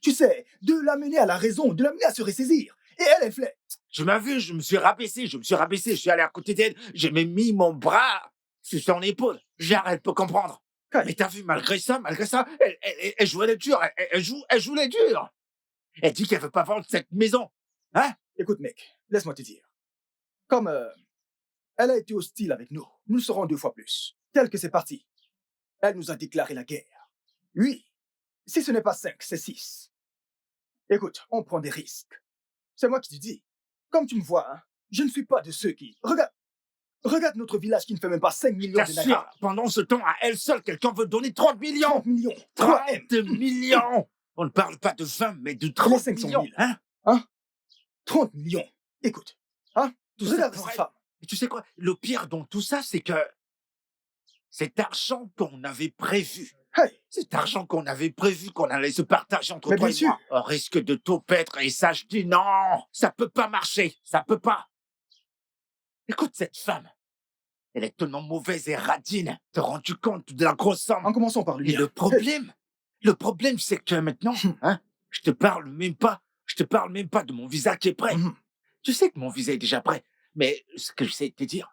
Speaker 12: tu sais, de l'amener à la raison, de l'amener à se ressaisir. Et elle fait.
Speaker 3: Tu m'as vu, je me suis rabaissé, je suis allé à côté d'elle, j'ai même mis mon bras sur son épaule. Elle peut comprendre.
Speaker 12: Aïe.
Speaker 3: Mais t'as vu, malgré ça, elle jouait les durs, elle joue les durs. Elle dit qu'elle veut pas vendre cette maison. Hein?
Speaker 12: Écoute, mec, laisse-moi te dire. Comme elle a été hostile avec nous, nous le serons 2 fois plus. Tel que c'est parti. Elle nous a déclaré la guerre. Oui, si ce n'est pas 5, c'est 6. Écoute, on prend des risques. C'est moi qui te dis. Comme tu me vois, hein, je ne suis pas de ceux qui... Regarde notre village qui ne fait même pas 5 millions de
Speaker 3: T'assures,
Speaker 12: nagas.
Speaker 3: pendant ce temps, à elle seule, quelqu'un veut donner 30 millions.
Speaker 12: 30 millions.
Speaker 3: 30
Speaker 12: 3M.
Speaker 3: millions. On ne parle pas de 20, mais de
Speaker 12: Les
Speaker 3: 30
Speaker 12: 500
Speaker 3: millions.
Speaker 12: 000.
Speaker 3: Hein?
Speaker 12: 30 millions. Écoute, hein,
Speaker 3: Tout ça
Speaker 12: regarde
Speaker 3: pour
Speaker 12: cette
Speaker 3: elle.
Speaker 12: femme.
Speaker 3: Et tu sais quoi? Le pire dans tout ça, c'est que cet argent qu'on avait prévu,
Speaker 12: Hey,
Speaker 3: cet argent qu'on avait prévu qu'on allait se partager entre
Speaker 12: Mais
Speaker 3: toi
Speaker 12: bien
Speaker 3: et
Speaker 12: sûr.
Speaker 3: moi, on risque de tout perdre et ça, je dis non, ça peut pas marcher, ça peut pas. Écoute cette femme, elle est tellement mauvaise et radine. Te rends-tu compte de la grosse somme?
Speaker 12: en commençant par lui.
Speaker 3: Et le problème, c'est que maintenant, hein, je te parle même pas de mon visa qui est prêt.
Speaker 12: Mhm.
Speaker 3: Tu sais que mon visa est déjà prêt, mais ce que je sais te dire,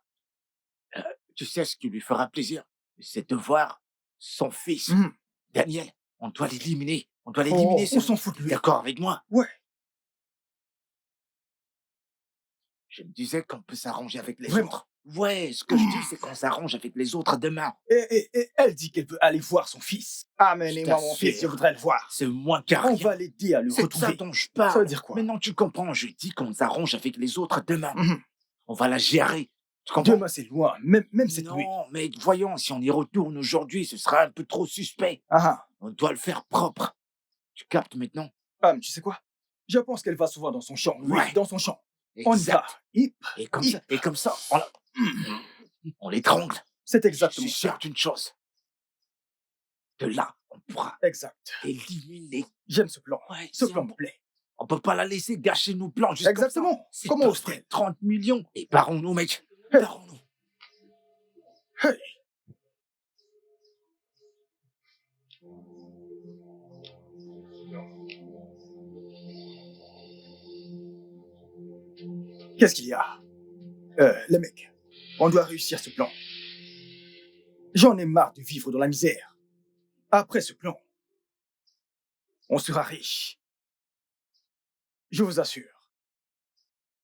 Speaker 3: tu sais ce qui lui fera plaisir, c'est de voir son fils,
Speaker 12: Mhm.
Speaker 3: Daniel. On doit l'éliminer. On doit
Speaker 12: Oh,
Speaker 3: l'éliminer.
Speaker 12: on s'en fout de lui.
Speaker 3: D'accord avec moi?
Speaker 12: Ouais.
Speaker 3: Je me disais qu'on peut s'arranger avec les
Speaker 12: Vraiment.
Speaker 3: autres. Ouais, ce que je dis, c'est qu'on s'arrange avec les autres demain.
Speaker 12: Et elle dit qu'elle veut aller voir son fils. Amenez-moi mon fils, je
Speaker 3: t'assure.
Speaker 12: voudrais le voir.
Speaker 3: C'est moins qu'à
Speaker 12: On
Speaker 3: rien.
Speaker 12: va l'aider à le
Speaker 3: C'est de ça
Speaker 12: retrouver.
Speaker 3: dont je parle.
Speaker 12: Ça veut dire quoi?
Speaker 3: Mais non, tu comprends, je dis qu'on s'arrange avec les autres demain.
Speaker 12: Mhm.
Speaker 3: On va la gérer. Tu comprends?
Speaker 12: Demain, c'est loin, même cette nuit.
Speaker 3: Non, mais voyons, si on y retourne aujourd'hui, ce sera un peu trop suspect.
Speaker 12: Ah
Speaker 3: On doit le faire propre. Tu captes maintenant?
Speaker 12: ah. Tu sais quoi? Je pense qu'elle va souvent dans son champ. Oui,
Speaker 3: Ouais.
Speaker 12: dans son champ. On y va.
Speaker 3: Exact.
Speaker 12: Hip,
Speaker 3: Et comme
Speaker 12: hip.
Speaker 3: ça, on l'étrangle.
Speaker 12: C'est
Speaker 3: Je
Speaker 12: exactement
Speaker 3: suis
Speaker 12: ça.
Speaker 3: sûr d'une chose. De là, on pourra
Speaker 12: Exact.
Speaker 3: éliminer.
Speaker 12: J'aime ce plan.
Speaker 3: Ouais,
Speaker 12: Ce
Speaker 3: si
Speaker 12: plan
Speaker 3: on-
Speaker 12: me plaît.
Speaker 3: On peut pas la laisser gâcher nos plans juste comme ça.
Speaker 12: Exactement.
Speaker 3: C'est
Speaker 12: Comment
Speaker 3: pas
Speaker 12: ose-t-elle?
Speaker 3: vrai, 30 millions. Et barrons-nous, mec.
Speaker 12: Hey.
Speaker 3: Barrons-nous.
Speaker 12: Hey. Qu'est-ce qu'il y a? Les mecs, on doit réussir ce plan. J'en ai marre de vivre dans la misère. Après ce plan, on sera riche. Je vous assure.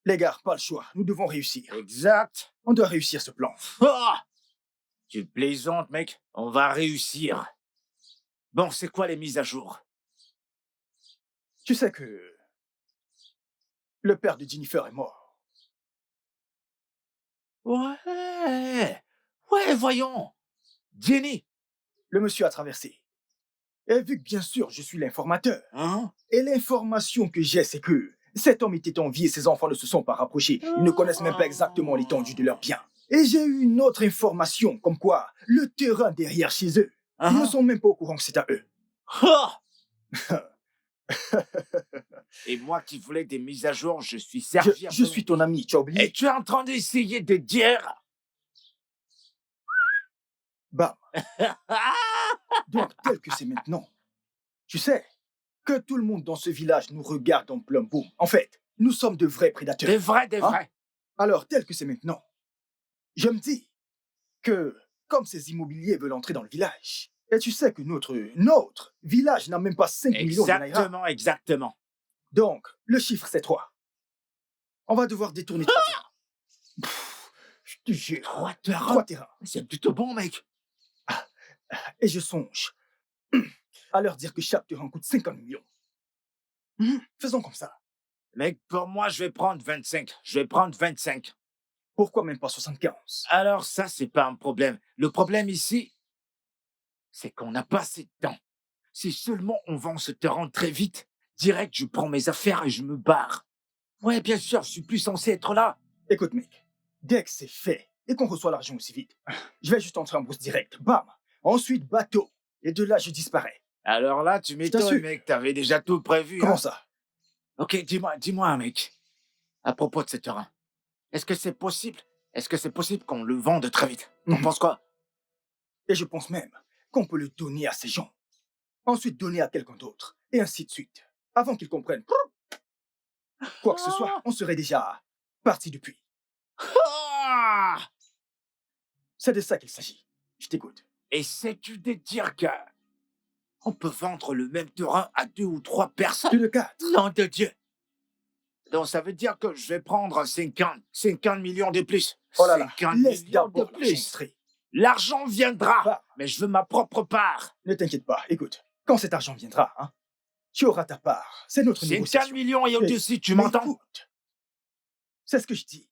Speaker 12: Les gars, pas le choix. Nous devons réussir.
Speaker 3: Exact.
Speaker 12: On doit réussir ce plan.
Speaker 3: Ah! Tu plaisantes, mec. On va réussir. Bon, c'est quoi les mises à jour?
Speaker 12: Tu sais que le père de Jennifer est mort.
Speaker 3: Ouais. Ouais, voyons. Jenny.
Speaker 12: Le monsieur a traversé. Et vu que bien sûr je suis l'informateur,
Speaker 3: Hein?
Speaker 12: et l'information que j'ai c'est que cet homme était en vie et ses enfants ne se sont pas rapprochés. Ils ne connaissent même pas exactement l'étendue de leurs biens. Et j'ai eu une autre information, comme quoi le terrain derrière chez eux, ils ne sont même pas au courant que c'est à eux.
Speaker 3: Ah! Et moi qui voulais des mises à jour, je suis servi.
Speaker 12: Je suis ton ami, tu as oublié?
Speaker 3: Et tu es en train d'essayer de dire...
Speaker 12: Bam. Donc, tel que c'est maintenant, tu sais que tout le monde dans ce village nous regarde en plein boom. En fait, nous sommes de vrais prédateurs.
Speaker 3: Des vrais, des
Speaker 12: Hein?
Speaker 3: vrais.
Speaker 12: Alors, tel que c'est maintenant, je me dis que comme ces immobiliers veulent entrer dans le village, et tu sais que notre village n'a même pas 5 millions de naira.
Speaker 3: Exactement, exactement.
Speaker 12: Donc, le chiffre, c'est 3. On va devoir détourner 3 terrains. Pff, je te jure.
Speaker 3: 3 terrains.
Speaker 12: 3 terrains.
Speaker 3: C'est plutôt bon, mec.
Speaker 12: Et je songe à leur dire que chaque terrain coûte 50 millions. Faisons comme ça.
Speaker 3: Mec, pour moi, je vais prendre 25. Je vais prendre 25.
Speaker 12: Pourquoi même pas 75?
Speaker 3: Alors ça, c'est pas un problème. Le problème ici, c'est qu'on n'a pas assez de temps. Si seulement on vend ce terrain très vite, direct, je prends mes affaires et je me barre. Ouais, bien sûr, je suis plus censé être là.
Speaker 12: Écoute, mec, dès que c'est fait et qu'on reçoit l'argent aussi vite, je vais juste entrer en bourse direct. Bam! Ensuite, bateau. Et de là, je disparais.
Speaker 3: Alors là, tu m'étonnes,
Speaker 12: t'assure.
Speaker 3: mec, t'avais déjà tout prévu.
Speaker 12: Comment
Speaker 3: hein.
Speaker 12: ça?
Speaker 3: Ok, dis-moi, mec, à propos de ce terrain. Est-ce que c'est possible qu'on le vende très vite? T'en penses quoi?
Speaker 12: Et je pense même qu'on peut le donner à ces gens. Ensuite, donner à quelqu'un d'autre. Et ainsi de suite. Avant qu'ils comprennent. Quoi que ce soit, on serait déjà parti depuis.
Speaker 3: Ah!
Speaker 12: C'est de ça qu'il s'agit. Je t'écoute.
Speaker 3: Et sais-tu de dire que on peut vendre le même terrain à 2 ou 3 personnes?
Speaker 12: Plus de 4.
Speaker 3: Nom de Dieu! Donc ça veut dire que je vais prendre 50 millions de plus.
Speaker 12: Oh là là,
Speaker 3: 50
Speaker 12: laisse
Speaker 3: millions de
Speaker 12: d'abord
Speaker 3: plus.
Speaker 12: l'enregistrer.
Speaker 3: L'argent viendra,
Speaker 12: Bah.
Speaker 3: mais je veux ma propre part.
Speaker 12: Ne t'inquiète pas, écoute. Quand cet argent viendra, hein, tu auras ta part. C'est notre
Speaker 3: 50
Speaker 12: négociation.
Speaker 3: millions et au-dessus, tu
Speaker 12: Mais
Speaker 3: m'entends?
Speaker 12: écoute, c'est ce que je dis.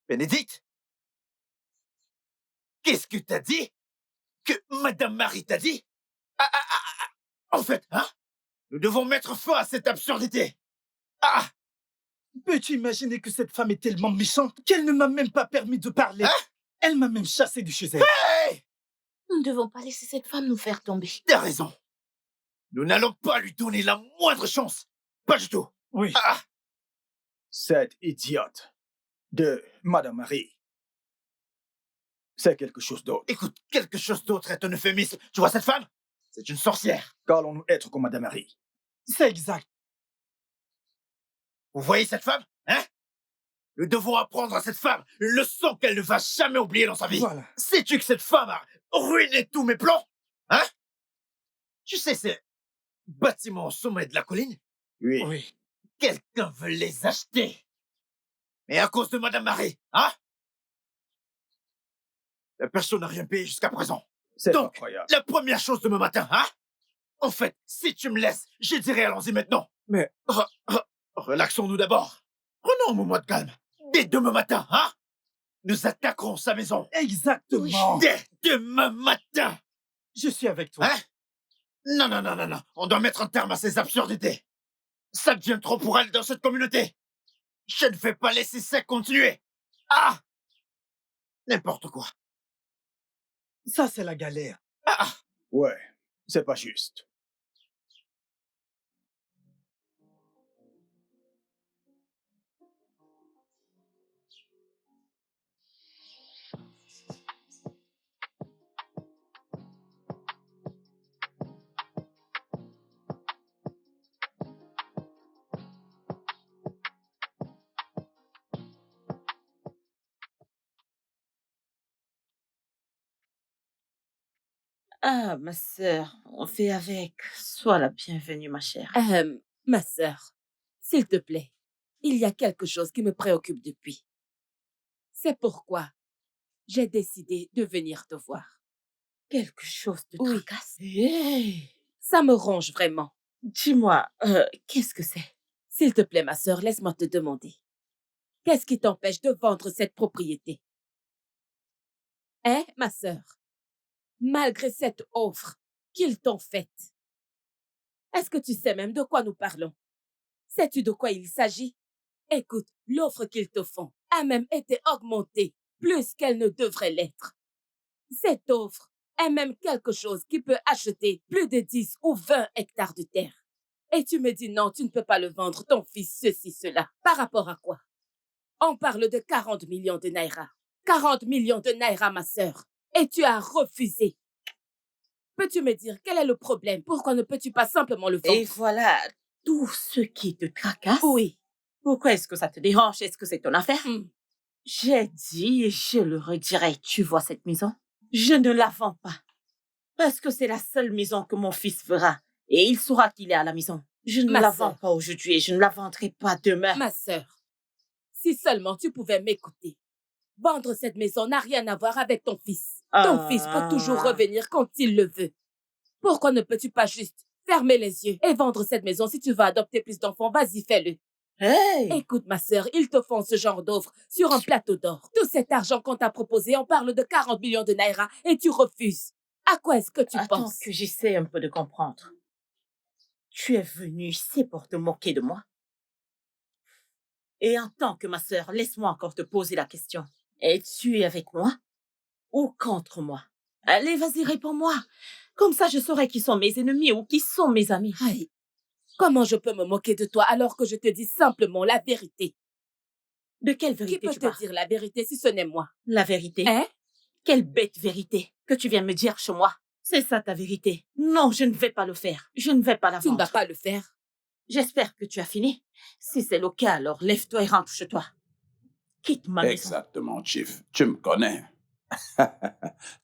Speaker 13: Bénédicte? Qu'est-ce que t'as dit? Que Madame Marie t'a dit? En fait, hein? Nous devons mettre fin à cette absurdité. Ah!
Speaker 9: Peux-tu imaginer que cette femme est tellement méchante qu'elle ne m'a même pas permis de parler? Elle m'a même chassé de chez elle.
Speaker 13: Hey!
Speaker 10: Nous ne devons pas laisser cette femme nous faire tomber.
Speaker 13: T'as raison. Nous n'allons pas lui donner la moindre chance. Pas du tout.
Speaker 9: Oui.
Speaker 13: Ah!
Speaker 12: Cette idiote de Madame Marie, c'est quelque chose d'autre.
Speaker 13: Écoute, quelque chose d'autre est un euphémisme. Tu vois cette femme? C'est une sorcière.
Speaker 12: Qu'allons-nous être comme Madame Marie?
Speaker 9: C'est exact.
Speaker 13: Vous voyez cette femme? Hein? Nous devons apprendre à cette femme une leçon qu'elle ne va jamais oublier dans sa vie.
Speaker 9: Voilà.
Speaker 13: Sais-tu que cette femme a ruiné tous mes plans? Hein? Tu sais, ces bâtiments au sommet de la colline?
Speaker 12: Oui.
Speaker 9: Oui.
Speaker 13: Quelqu'un veut les acheter. Et à cause de Madame Marie, hein? La personne n'a rien payé jusqu'à présent.
Speaker 12: C'est
Speaker 13: Donc,
Speaker 12: incroyable.
Speaker 13: la première chose demain matin, hein? En fait, si tu me laisses, je dirai allons-y maintenant.
Speaker 12: Mais...
Speaker 13: Relaxons-nous d'abord. Prenons un moment de calme. Dès demain matin, hein? Nous attaquerons sa maison.
Speaker 9: Exactement.
Speaker 13: Dès demain matin.
Speaker 9: Je suis avec toi.
Speaker 13: Hein? Non, non, non, non, non. On doit mettre un terme à ces absurdités. Ça devient trop pour elle dans cette communauté. Je ne vais pas laisser ça continuer. Ah! N'importe quoi.
Speaker 9: Ça, c'est la galère.
Speaker 13: Ah!
Speaker 12: Ouais, c'est pas juste.
Speaker 5: Ah, ma sœur, on fait avec. Sois la bienvenue, ma chère.
Speaker 10: Ma sœur, s'il te plaît, il y a quelque chose qui me préoccupe depuis. C'est pourquoi j'ai décidé de venir te voir.
Speaker 5: Quelque chose de
Speaker 10: Oui.
Speaker 5: tracasse. Hey,
Speaker 10: Ça me ronge vraiment.
Speaker 5: dis-moi, qu'est-ce que c'est?
Speaker 10: S'il te plaît, ma sœur, laisse-moi te demander. Qu'est-ce qui t'empêche de vendre cette propriété? Hein, ma sœur? Malgré cette offre qu'ils t'ont faite. Est-ce que tu sais même de quoi nous parlons? Sais-tu de quoi il s'agit? Écoute, l'offre qu'ils te font a même été augmentée plus qu'elle ne devrait l'être. Cette offre est même quelque chose qui peut acheter plus de 10 ou 20 hectares de terre. Et tu me dis non, tu ne peux pas le vendre, ton fils, ceci, cela. Par rapport à quoi? On parle de 40 millions de naira. 40 millions de naira, ma sœur. Et tu as refusé. Peux-tu me dire quel est le problème? Pourquoi ne peux-tu pas simplement le vendre?
Speaker 5: Et voilà, tout ce qui te tracasse.
Speaker 10: Oui.
Speaker 5: Pourquoi est-ce que ça te dérange? Est-ce que c'est ton affaire? J'ai dit et je le redirai. Tu vois cette maison? Je ne la vends pas. Parce que c'est la seule maison que mon fils fera. Et il saura qu'il est à la maison. Je ne la vends pas aujourd'hui et je ne la vendrai pas demain.
Speaker 10: Ma sœur, si seulement tu pouvais m'écouter. Vendre cette maison n'a rien à voir avec ton fils. Ton fils peut toujours revenir quand il le veut. Pourquoi ne peux-tu pas juste fermer les yeux et vendre cette maison? Si tu veux adopter plus d'enfants, vas-y, fais-le.
Speaker 5: Hey!
Speaker 10: Écoute, ma sœur, ils te font ce genre d'offre sur un plateau d'or. Tout cet argent qu'on t'a proposé, on parle de 40 millions de naira et tu refuses. À quoi est-ce que tu
Speaker 5: Attends
Speaker 10: penses?
Speaker 5: que j'essaie un peu de comprendre. Tu es venue ici pour te moquer de moi? Et en tant que ma sœur, laisse-moi encore te poser la question. Es-tu avec moi ou contre moi? Allez, vas-y, réponds-moi. Comme ça, je saurai qui sont mes ennemis ou qui sont mes amis.
Speaker 10: Aïe, comment je peux me moquer de toi alors que je te dis simplement la vérité?
Speaker 5: De quelle vérité
Speaker 10: Qui peut
Speaker 5: tu
Speaker 10: te
Speaker 5: parles?
Speaker 10: dire la vérité si ce n'est moi?
Speaker 5: La vérité?
Speaker 10: Hein?
Speaker 5: Quelle bête vérité que tu viens me dire chez moi. C'est ça ta vérité. Non, je ne vais pas le faire. Je ne vais pas la vendre.
Speaker 10: Tu ne vas pas le faire.
Speaker 5: J'espère que tu as fini. Si c'est le cas, alors lève-toi et rentre chez toi. Quitte ma maison.
Speaker 2: Exactement, Chief. Tu me connais.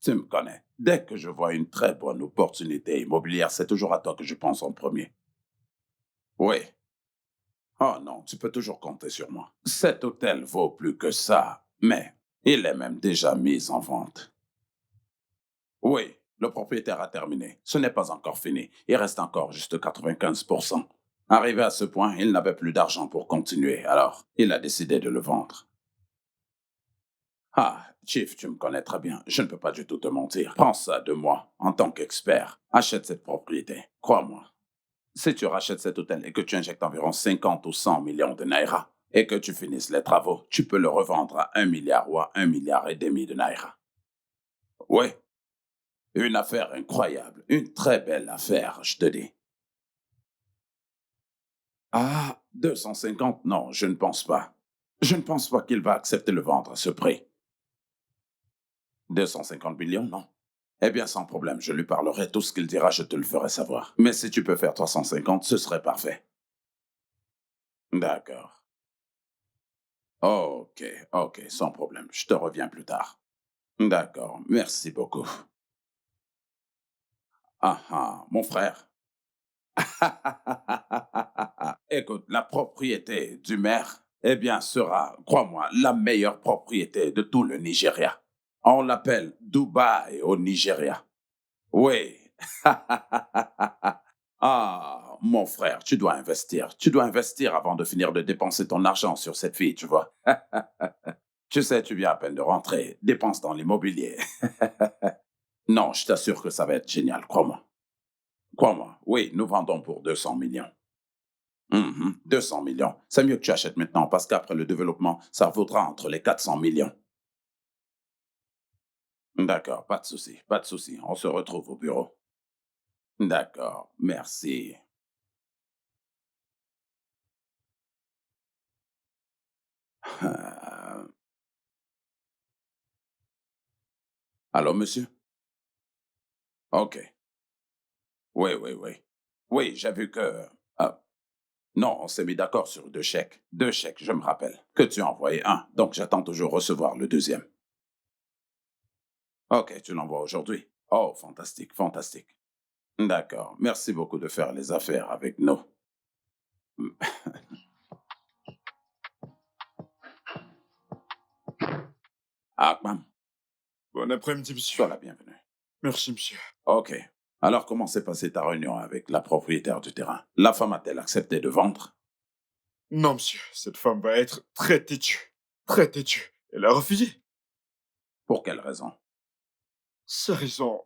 Speaker 2: Tu me connais. Dès que je vois une très bonne opportunité immobilière, c'est toujours à toi que je pense en premier. Oui. Oh non, tu peux toujours compter sur moi. Cet hôtel vaut plus que ça, mais il est même déjà mis en vente. Oui, le propriétaire a terminé. Ce n'est pas encore fini. Il reste encore juste 95%. Arrivé à ce point, il n'avait plus d'argent pour continuer, alors il a décidé de le vendre. Ah, Chief, tu me connais très bien. Je ne peux pas du tout te mentir. Prends ça de moi, en tant qu'expert. Achète cette propriété. Crois-moi. Si tu rachètes cet hôtel et que tu injectes environ 50 ou 100 millions de naira et que tu finisses les travaux, tu peux le revendre à 1 milliard ou à 1,5 milliard de naira. Oui. Une affaire incroyable. Une très belle affaire, je te dis. Ah, 250? Non, je ne pense pas. Je ne pense pas qu'il va accepter le vendre à ce prix. 250 millions, non. Eh bien, sans problème, je lui parlerai. Tout ce qu'il dira, je te le ferai savoir. Mais si tu peux faire 350, ce serait parfait. D'accord. Ok, sans problème. Je te reviens plus tard. D'accord, merci beaucoup. Ah, mon frère. Écoute, la propriété du maire eh bien, sera, crois-moi, la meilleure propriété de tout le Nigeria. On l'appelle Dubaï au Nigeria. Oui. Ah, mon frère, tu dois investir. Tu dois investir avant de finir de dépenser ton argent sur cette fille, tu vois. Tu sais, tu viens à peine de rentrer. Dépense dans l'immobilier. Non, je t'assure que ça va être génial, crois-moi. Crois-moi, oui, nous vendons pour 200 millions. 200 millions. C'est mieux que tu achètes maintenant parce qu'après le développement, ça vaudra entre les 400 millions. D'accord, pas de souci, pas de souci. On se retrouve au bureau. D'accord, merci. Euh, Allô, monsieur? OK. Oui, oui, oui. Oui, j'ai vu que... ah, non, on s'est mis d'accord sur 2 chèques. 2 chèques, je me rappelle. Que tu as envoyé un, donc j'attends toujours recevoir le deuxième. OK, tu l'envoies aujourd'hui. Oh, fantastique, fantastique. D'accord, merci beaucoup de faire les affaires avec nous. Akman,
Speaker 6: Bon après-midi, monsieur.
Speaker 2: sois la bienvenue.
Speaker 6: Merci, monsieur.
Speaker 2: OK. Alors, comment s'est passée ta réunion avec la propriétaire du terrain? La femme a-t-elle accepté de vendre?
Speaker 6: Non, monsieur, cette femme va être très têtue. Très têtue. Elle a refusé.
Speaker 2: Pour quelle raison?
Speaker 6: Sa raison...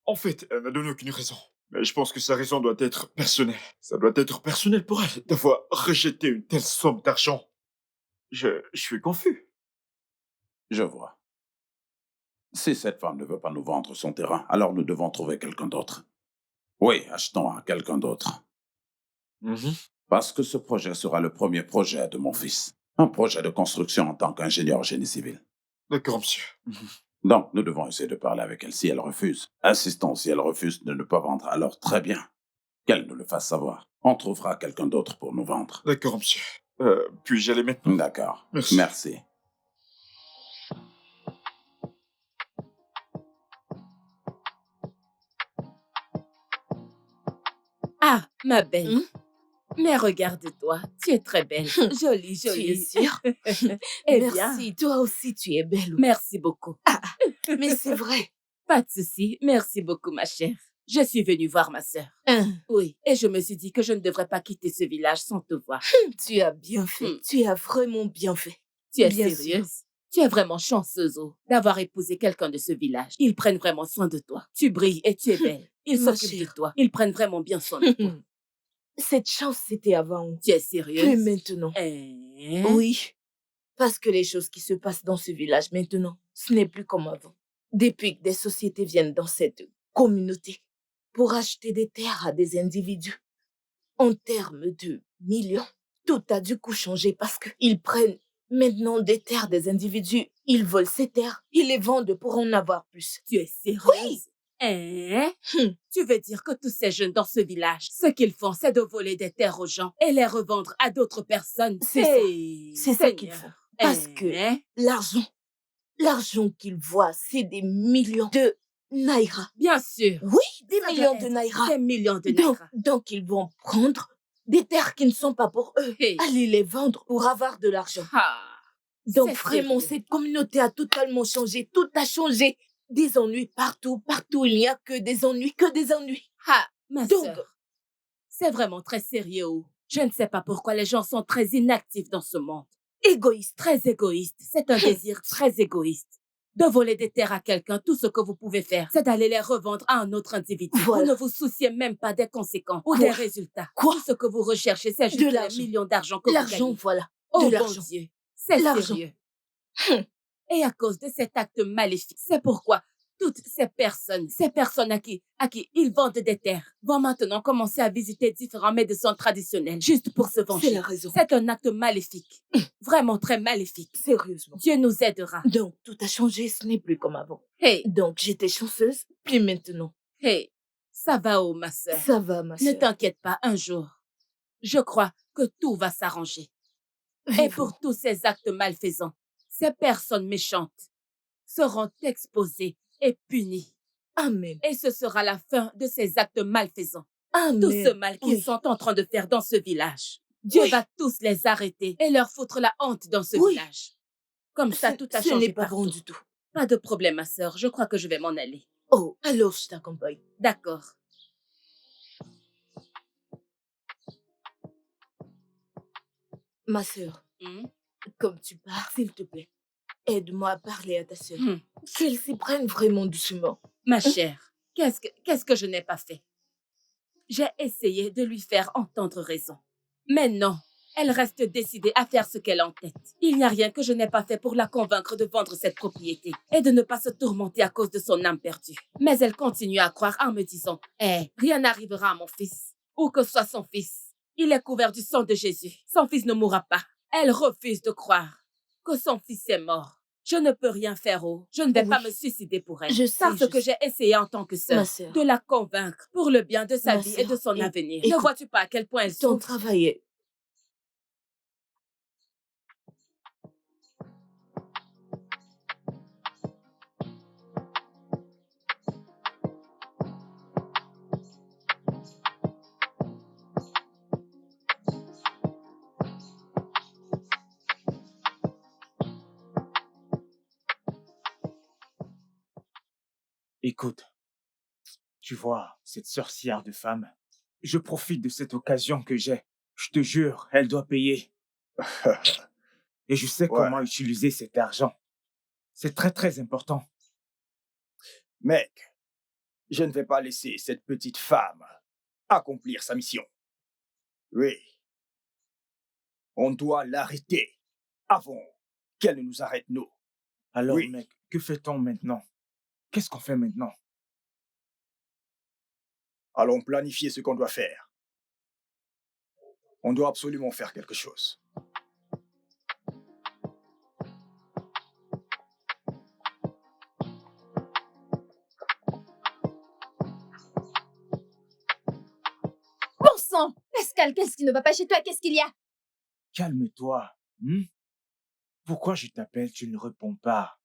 Speaker 6: En fait, elle n'a donné aucune raison. Mais je pense que sa raison doit être personnelle. Ça doit être personnel pour elle d'avoir rejeté une telle somme d'argent. Je suis confus.
Speaker 2: Je vois. Si cette femme ne veut pas nous vendre son terrain, alors nous devons trouver quelqu'un d'autre. Oui, achetons à quelqu'un d'autre. Parce que ce projet sera le premier projet de mon fils. Un projet de construction en tant qu'ingénieur génie civil.
Speaker 6: D'accord, monsieur.
Speaker 2: Donc, nous devons essayer de parler avec elle si elle refuse. Insistons si elle refuse de ne pas vendre, alors très bien. Qu'elle nous le fasse savoir. On trouvera quelqu'un d'autre pour nous vendre.
Speaker 6: D'accord, monsieur. Puis-je aller maintenant?
Speaker 2: D'accord.
Speaker 6: Merci.
Speaker 2: Merci.
Speaker 10: Ah, ma belle. Mais regarde-toi, tu es très belle. Jolie,
Speaker 1: Tu es
Speaker 10: jolie.
Speaker 1: sûre?
Speaker 10: Eh bien,
Speaker 1: Merci, toi aussi tu es belle.
Speaker 10: merci beaucoup.
Speaker 1: Mais c'est vrai.
Speaker 10: Pas de souci. Merci beaucoup, ma chère. Je suis venue voir ma sœur. Oui, et je me suis dit que je ne devrais pas quitter ce village sans te voir.
Speaker 1: Tu as bien fait. Tu as vraiment bien fait.
Speaker 10: Tu es
Speaker 1: Bien
Speaker 10: sérieuse? Tu es vraiment chanceuse, oh, d'avoir épousé quelqu'un de ce village. Ils prennent vraiment soin de toi. Tu brilles et tu es belle. Ils
Speaker 1: Ma
Speaker 10: s'occupent de
Speaker 1: chère.
Speaker 10: toi. Ils prennent vraiment bien soin de toi.
Speaker 1: Cette chance, c'était avant.
Speaker 10: Tu es
Speaker 1: Plus
Speaker 10: sérieuse?
Speaker 1: maintenant.
Speaker 10: Hein?
Speaker 1: Oui. Parce que les choses qui se passent dans ce village maintenant, ce n'est plus comme avant. Depuis que des sociétés viennent dans cette communauté pour acheter des terres à des individus, en termes de millions, tout a du coup changé parce qu'ils prennent maintenant des terres des individus, ils volent ces terres, ils les vendent pour en avoir plus.
Speaker 10: Tu es sérieuse?
Speaker 1: Oui.
Speaker 10: Hein? Tu veux dire que tous ces jeunes dans ce village, ce qu'ils font, c'est de voler des terres aux gens et les revendre à d'autres personnes?
Speaker 1: C'est ça. C'est ça qu'ils font. Parce que l'argent qu'ils voient, c'est des millions de naira.
Speaker 10: Bien sûr.
Speaker 1: Oui, des
Speaker 10: Ça
Speaker 1: millions
Speaker 10: doit
Speaker 1: de
Speaker 10: être
Speaker 1: naira.
Speaker 10: Des millions de
Speaker 1: Donc,
Speaker 10: naira.
Speaker 1: donc ils vont prendre des terres qui ne sont pas pour eux, aller les vendre pour avoir de l'argent. Donc
Speaker 10: c'est
Speaker 1: vraiment,
Speaker 10: sérieux.
Speaker 1: cette communauté a totalement changé. Tout a changé. Des ennuis partout. Partout, il n'y a que des ennuis, que des ennuis.
Speaker 10: Ma
Speaker 1: Donc,
Speaker 10: sœur, c'est vraiment très sérieux. Oh. Je ne sais pas pourquoi les gens sont très inactifs dans ce monde.
Speaker 1: Égoïste.
Speaker 10: Très égoïste. C'est un désir très égoïste. De voler des terres à quelqu'un, tout ce que vous pouvez faire, c'est d'aller les revendre à un autre individu.
Speaker 1: Voilà.
Speaker 10: Vous ne vous souciez même pas des conséquences ou
Speaker 1: Quoi?
Speaker 10: des résultats.
Speaker 1: Quoi?
Speaker 10: Tout ce que vous recherchez, c'est juste
Speaker 1: De
Speaker 10: les
Speaker 1: l'argent.
Speaker 10: millions d'argent que vous
Speaker 1: L'argent,
Speaker 10: gagnez.
Speaker 1: voilà.
Speaker 10: Oh
Speaker 1: De
Speaker 10: bon
Speaker 1: l'argent.
Speaker 10: Dieu, c'est
Speaker 1: L'argent.
Speaker 10: sérieux. Et à cause de cet acte maléfique, c'est pourquoi toutes ces personnes à qui ils vendent des terres, vont maintenant commencer à visiter différents médecins traditionnels juste pour se venger.
Speaker 1: C'est la raison.
Speaker 10: C'est un acte maléfique. Vraiment très maléfique.
Speaker 1: Sérieusement.
Speaker 10: Dieu nous aidera.
Speaker 1: Donc, tout a changé, ce n'est plus comme avant.
Speaker 10: Hey,
Speaker 1: Donc, j'étais chanceuse, puis maintenant.
Speaker 10: hey, ça va, oh ma sœur.
Speaker 1: Ça va, ma
Speaker 10: Ne
Speaker 1: sœur.
Speaker 10: t'inquiète pas, un jour, je crois que tout va s'arranger. Et
Speaker 1: Vivons.
Speaker 10: pour tous ces actes malfaisants, ces personnes méchantes seront exposées et punies.
Speaker 1: Amen.
Speaker 10: Et ce sera la fin de ces actes malfaisants.
Speaker 1: Amen.
Speaker 10: Tout ce mal qu'ils
Speaker 1: Oui.
Speaker 10: sont en train de faire dans ce village. Dieu
Speaker 5: Oui.
Speaker 10: va tous les arrêter et leur foutre la honte dans ce
Speaker 5: Oui.
Speaker 10: village. Comme ça, tout a
Speaker 5: Ce
Speaker 10: changé
Speaker 5: n'est pas bon
Speaker 10: partout.
Speaker 5: du tout.
Speaker 10: Pas de problème, ma sœur. Je crois que je vais m'en aller.
Speaker 5: Oh, alors je t'accompagne.
Speaker 10: D'accord.
Speaker 5: Ma sœur,
Speaker 10: Hmm?
Speaker 5: comme tu pars, s'il te plaît, aide-moi à parler à ta sœur.
Speaker 10: Hmm.
Speaker 5: Qu'elle s'y prenne vraiment doucement.
Speaker 10: Ma chère, qu'est-ce que je n'ai pas fait? J'ai essayé de lui faire entendre raison. Mais non, elle reste décidée à faire ce qu'elle a en tête. Il n'y a rien que je n'ai pas fait pour la convaincre de vendre cette propriété et de ne pas se tourmenter à cause de son âme perdue. Mais elle continue à croire en me disant « rien n'arrivera à mon fils, où que soit son fils. Il est couvert du sang de Jésus. Son fils ne mourra pas. » Elle refuse de croire que son fils est mort. Je ne peux rien faire, je ne vais pas me suicider pour elle.
Speaker 5: Je sais,
Speaker 10: Parce que j'ai essayé en tant que sœur
Speaker 5: Ma sœur.
Speaker 10: de la convaincre pour le bien de sa
Speaker 5: Ma
Speaker 10: vie et de
Speaker 5: sœur,
Speaker 10: son avenir. Ne
Speaker 5: écoute,
Speaker 10: vois-tu pas à quel point elle
Speaker 5: ton
Speaker 10: souffre?
Speaker 5: travail est...
Speaker 3: Écoute, tu vois, cette sorcière de femme, je profite de cette occasion que j'ai. Je te jure, elle doit payer. Et je sais comment utiliser cet argent. C'est très, très important.
Speaker 12: Mec, je ne vais pas laisser cette petite femme accomplir sa mission. Oui. On doit l'arrêter avant qu'elle ne nous arrête, nous.
Speaker 3: Alors,
Speaker 12: Oui.
Speaker 3: mec, que fait-on maintenant? Qu'est-ce qu'on fait maintenant?
Speaker 12: Allons planifier ce qu'on doit faire. On doit absolument faire quelque chose.
Speaker 4: Bon sang! Pascal, qu'est-ce qui ne va pas chez toi? Qu'est-ce qu'il y a?
Speaker 3: Calme-toi. Pourquoi je t'appelle, tu ne réponds pas?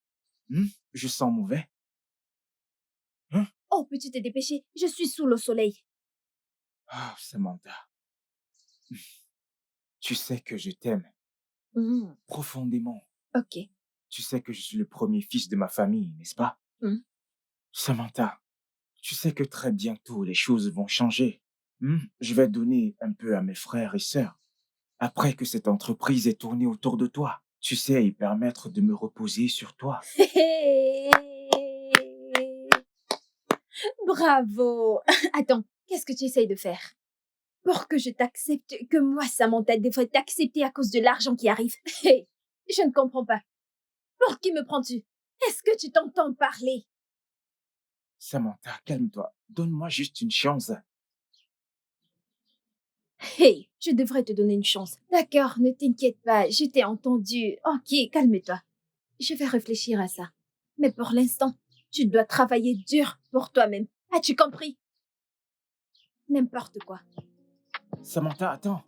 Speaker 3: Je sens mauvais.
Speaker 4: Oh, peux-tu te dépêcher? Je suis sous le soleil.
Speaker 3: Ah, Samantha. Tu sais que je t'aime profondément.
Speaker 4: Ok.
Speaker 3: Tu sais que je suis le premier fils de ma famille, n'est-ce pas? Samantha, tu sais que très bientôt les choses vont changer. Je vais donner un peu à mes frères et sœurs. Après que cette entreprise est tournée autour de toi, tu sais, y permettre de me reposer sur toi.
Speaker 4: Bravo! Attends, qu'est-ce que tu essayes de faire? Pour que je t'accepte, que moi, Samantha, devrais t'accepter à cause de l'argent qui arrive. Hey, je ne comprends pas. Pour qui me prends-tu? Est-ce que tu t'entends parler?
Speaker 3: Samantha, calme-toi. Donne-moi juste une chance.
Speaker 4: Hey, je devrais te donner une chance. D'accord, ne t'inquiète pas, je t'ai entendu. Ok, calme-toi. Je vais réfléchir à ça. Mais pour l'instant, tu dois travailler dur pour toi-même. As-tu compris? N'importe quoi.
Speaker 3: Samantha, attends.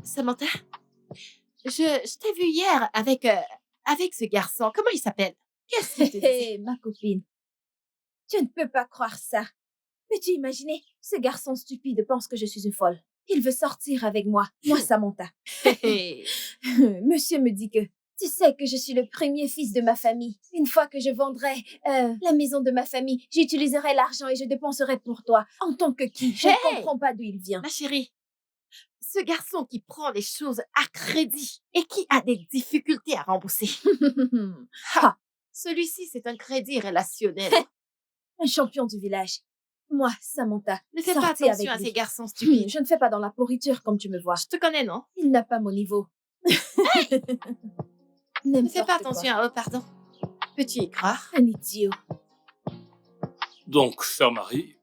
Speaker 1: Samantha, je t'ai vu hier avec ce garçon. Comment il s'appelle? Qu'est-ce qu'il te disait?
Speaker 4: Hé, ma copine. Tu ne peux pas croire ça. Peux-tu imaginer? Ce garçon stupide pense que je suis une folle. Il veut sortir avec moi, Samantha. Monsieur me dit que tu sais que je suis le premier fils de ma famille. Une fois que je vendrai la maison de ma famille, j'utiliserai l'argent et je dépenserai pour toi. En tant que qui? Je ne comprends pas d'où il vient.
Speaker 1: Ma chérie, ce garçon qui prend les choses à crédit et qui a des difficultés à rembourser. Celui-ci, c'est un crédit relationnel.
Speaker 4: Un champion du village. Moi, Samantha,
Speaker 1: Ne fais pas
Speaker 4: sortez
Speaker 1: attention
Speaker 4: avec
Speaker 1: à
Speaker 4: lui.
Speaker 1: ces garçons stupides.
Speaker 4: Je ne fais pas dans la pourriture comme tu me vois.
Speaker 1: Je te connais, non?
Speaker 4: Il n'a pas mon niveau.
Speaker 1: Ne fais pas attention à eux, pardon. Peux-tu y croire?
Speaker 4: Un idiot.
Speaker 8: Donc, sœur Marie,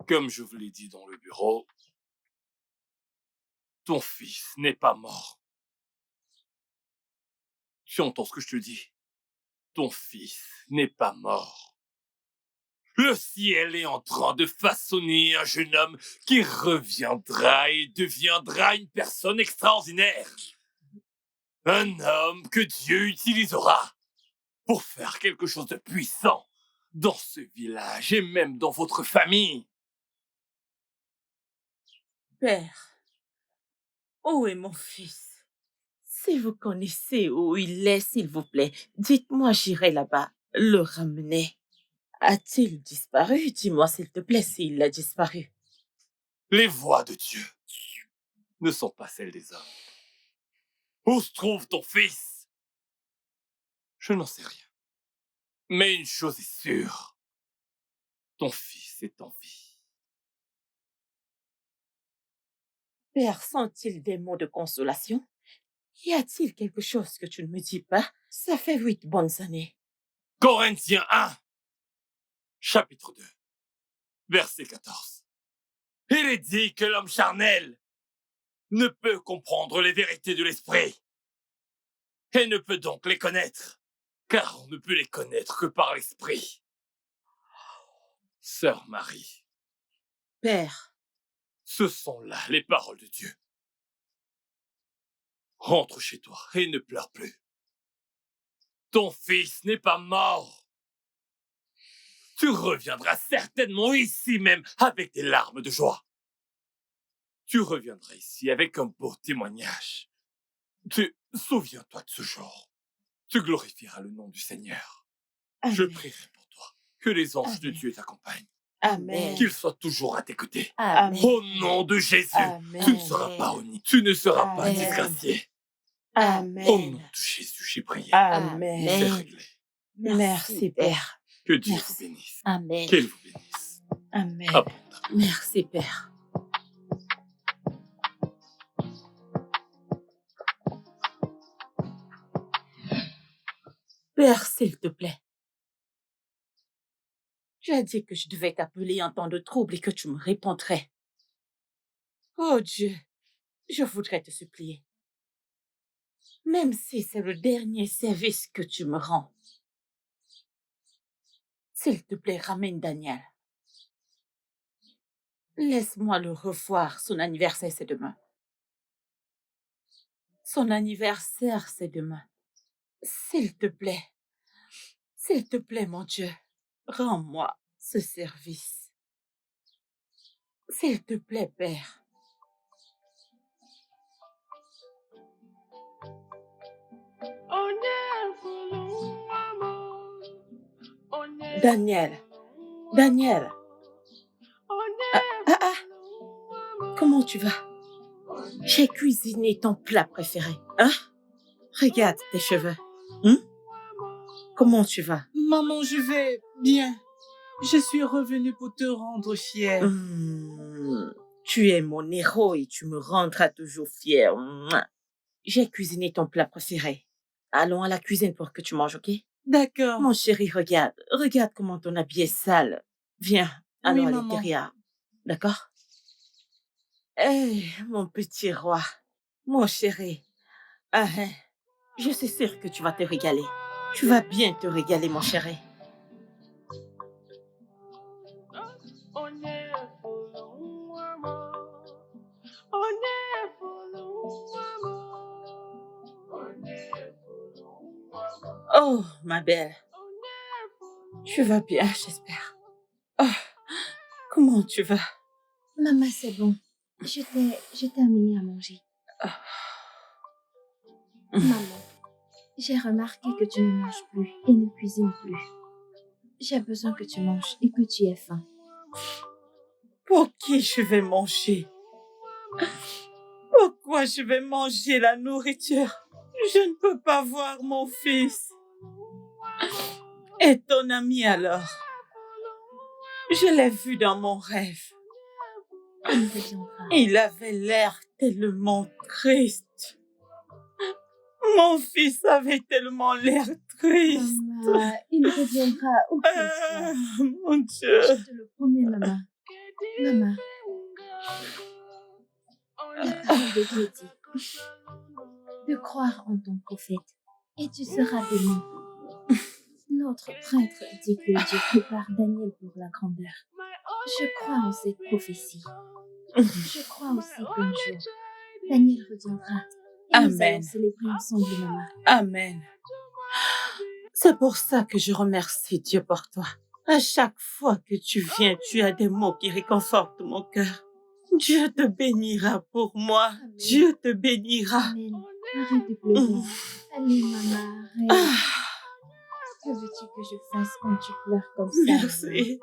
Speaker 8: comme je vous l'ai dit dans le bureau, ton fils n'est pas mort. Tu entends ce que je te dis? Ton fils n'est pas mort. Le ciel est en train de façonner un jeune homme qui reviendra et deviendra une personne extraordinaire. Un homme que Dieu utilisera pour faire quelque chose de puissant dans ce village et même dans votre famille.
Speaker 5: Père, où est mon fils? Si vous connaissez où il est, s'il vous plaît, dites-moi, j'irai là-bas le ramener. A-t-il disparu? Dis-moi, s'il te plaît, s'il a disparu.
Speaker 8: Les voix de Dieu ne sont pas celles des hommes. Où se trouve ton fils? Je n'en sais rien. Mais une chose est sûre. Ton fils est en vie.
Speaker 5: Père, sont-ils des mots de consolation? Y a-t-il quelque chose que tu ne me dis pas? Ça fait 8 bonnes années.
Speaker 8: Corinthiens 1, chapitre 2, verset 14. Il est dit que l'homme charnel ne peut comprendre les vérités de l'esprit et ne peut donc les connaître, car on ne peut les connaître que par l'esprit. Sœur Marie,
Speaker 5: Père,
Speaker 8: ce sont là les paroles de Dieu. Rentre chez toi et ne pleure plus. Ton fils n'est pas mort. Tu reviendras certainement ici même avec des larmes de joie. Tu reviendras ici avec un beau témoignage. Souviens-toi de ce jour. Tu glorifieras le nom du Seigneur.
Speaker 5: Amen.
Speaker 8: Je prierai pour toi. Que les anges de Dieu t'accompagnent.
Speaker 5: Amen.
Speaker 8: Qu'ils soient toujours à tes côtés.
Speaker 5: Amen.
Speaker 8: Au nom de Jésus,
Speaker 5: Amen.
Speaker 8: tu ne seras pas honni. Tu ne seras pas
Speaker 5: Amen.
Speaker 8: disgracié.
Speaker 5: Amen.
Speaker 8: Au nom de Jésus, j'ai prié.
Speaker 5: Amen.
Speaker 8: C'est réglé.
Speaker 5: Merci, Père.
Speaker 8: Que Dieu
Speaker 5: Merci.
Speaker 8: vous bénisse.
Speaker 1: Amen.
Speaker 8: Qu'il vous bénisse.
Speaker 5: Amen.
Speaker 8: Abondamment.
Speaker 5: Merci, Père. Père, s'il te plaît. Tu as dit que je devais t'appeler en temps de trouble et que tu me répondrais. Oh Dieu, je voudrais te supplier. Même si c'est le dernier service que tu me rends. S'il te plaît, ramène Daniel. Laisse-moi le revoir. Son anniversaire, c'est demain. Son anniversaire, c'est demain. S'il te plaît. S'il te plaît, mon Dieu. Rends-moi ce service. S'il te plaît, Père. Daniel. Daniel. Comment tu vas? J'ai cuisiné ton plat préféré. Hein? Regarde tes cheveux. Comment tu vas?
Speaker 9: Maman, je vais bien. Je suis revenue pour te rendre fière.
Speaker 5: Tu es mon héros et tu me rendras toujours fière. Mouah. J'ai cuisiné ton plat préféré. Allons à la cuisine pour que tu manges, ok?
Speaker 9: D'accord.
Speaker 5: Mon chéri, regarde. Regarde comment ton habit est sale. Viens, allons
Speaker 9: Oui,
Speaker 5: à
Speaker 9: maman.
Speaker 5: l'intérieur. D'accord? Mon petit roi. Mon chéri. Je suis sûre que tu vas te régaler. Tu vas bien te régaler, mon chéri. Oh, ma belle. Tu vas bien, j'espère. Oh, comment tu vas?
Speaker 4: Maman, c'est bon. Je t'ai amené à manger. Maman, j'ai remarqué que tu ne manges plus et ne cuisines plus. J'ai besoin que tu manges et que tu aies faim.
Speaker 5: Pour qui je vais manger? Pourquoi je vais manger la nourriture? Je ne peux pas voir mon fils. Et ton ami alors? Je l'ai vu dans mon rêve.
Speaker 4: Il reviendra.
Speaker 5: Il avait l'air tellement triste. Mon fils avait tellement l'air triste.
Speaker 4: Maman, il reviendra au plus tard.
Speaker 5: Mon Dieu.
Speaker 4: Je te le promets, maman. Maman. La parole de Dieu dit de croire en ton prophète et tu seras béni. Notre prêtre dit que Dieu prépare Daniel pour la grandeur. Je crois en cette prophétie. Je crois aussi qu'un jour, Daniel reviendra et nous allons célébrer ensemble, maman.
Speaker 5: Amen. C'est pour ça que je remercie Dieu pour toi. À chaque fois que tu viens, tu as des mots qui réconfortent mon cœur. Dieu te bénira pour moi.
Speaker 4: Amen.
Speaker 5: Dieu te bénira.
Speaker 4: Amen. Arrête de pleurer. Allez, maman, arrête. Que veux-tu que je fasse quand tu pleures comme ça? maman?
Speaker 5: Merci.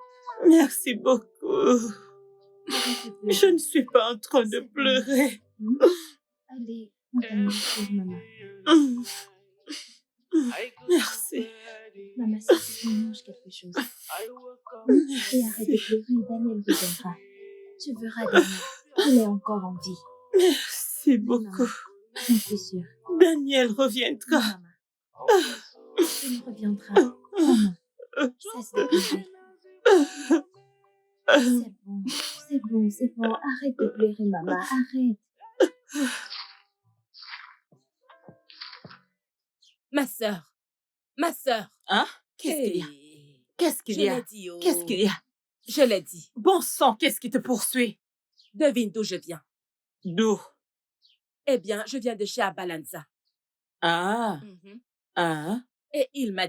Speaker 5: Merci beaucoup.
Speaker 4: Arrête de pleurer.
Speaker 5: Je ne suis pas en train de
Speaker 4: C'est bon.
Speaker 5: pleurer.
Speaker 4: Allez, on va manger, maman.
Speaker 5: Merci.
Speaker 4: Maman, s'il te plaît, mange quelque chose. Et arrête de pleurer, Daniel reviendra. Tu verras Daniel. Il est encore en vie.
Speaker 5: Merci
Speaker 4: Oui,
Speaker 5: beaucoup.
Speaker 4: maman. J'en suis sûre.
Speaker 5: Daniel
Speaker 4: Oui,
Speaker 5: reviendra.
Speaker 4: maman. Il reviendra. Maman, cesse de pleurer. C'est bon, c'est bon, c'est bon. Arrête de pleurer, maman. Arrête.
Speaker 10: Ma sœur.
Speaker 5: Hein? Qu'est-ce qu'il y a?
Speaker 10: Hey,
Speaker 5: Qu'est-ce qu'il
Speaker 10: je
Speaker 5: y a?
Speaker 10: l'ai dit, oh.
Speaker 5: Qu'est-ce qu'il y a?
Speaker 10: Je l'ai dit.
Speaker 5: Bon sang, qu'est-ce qui te poursuit?
Speaker 10: Devine d'où je viens.
Speaker 5: D'où?
Speaker 10: Eh bien, je viens de chez Abalanza.
Speaker 5: Ah,
Speaker 10: Mhm.
Speaker 5: ah.
Speaker 10: Et il m'a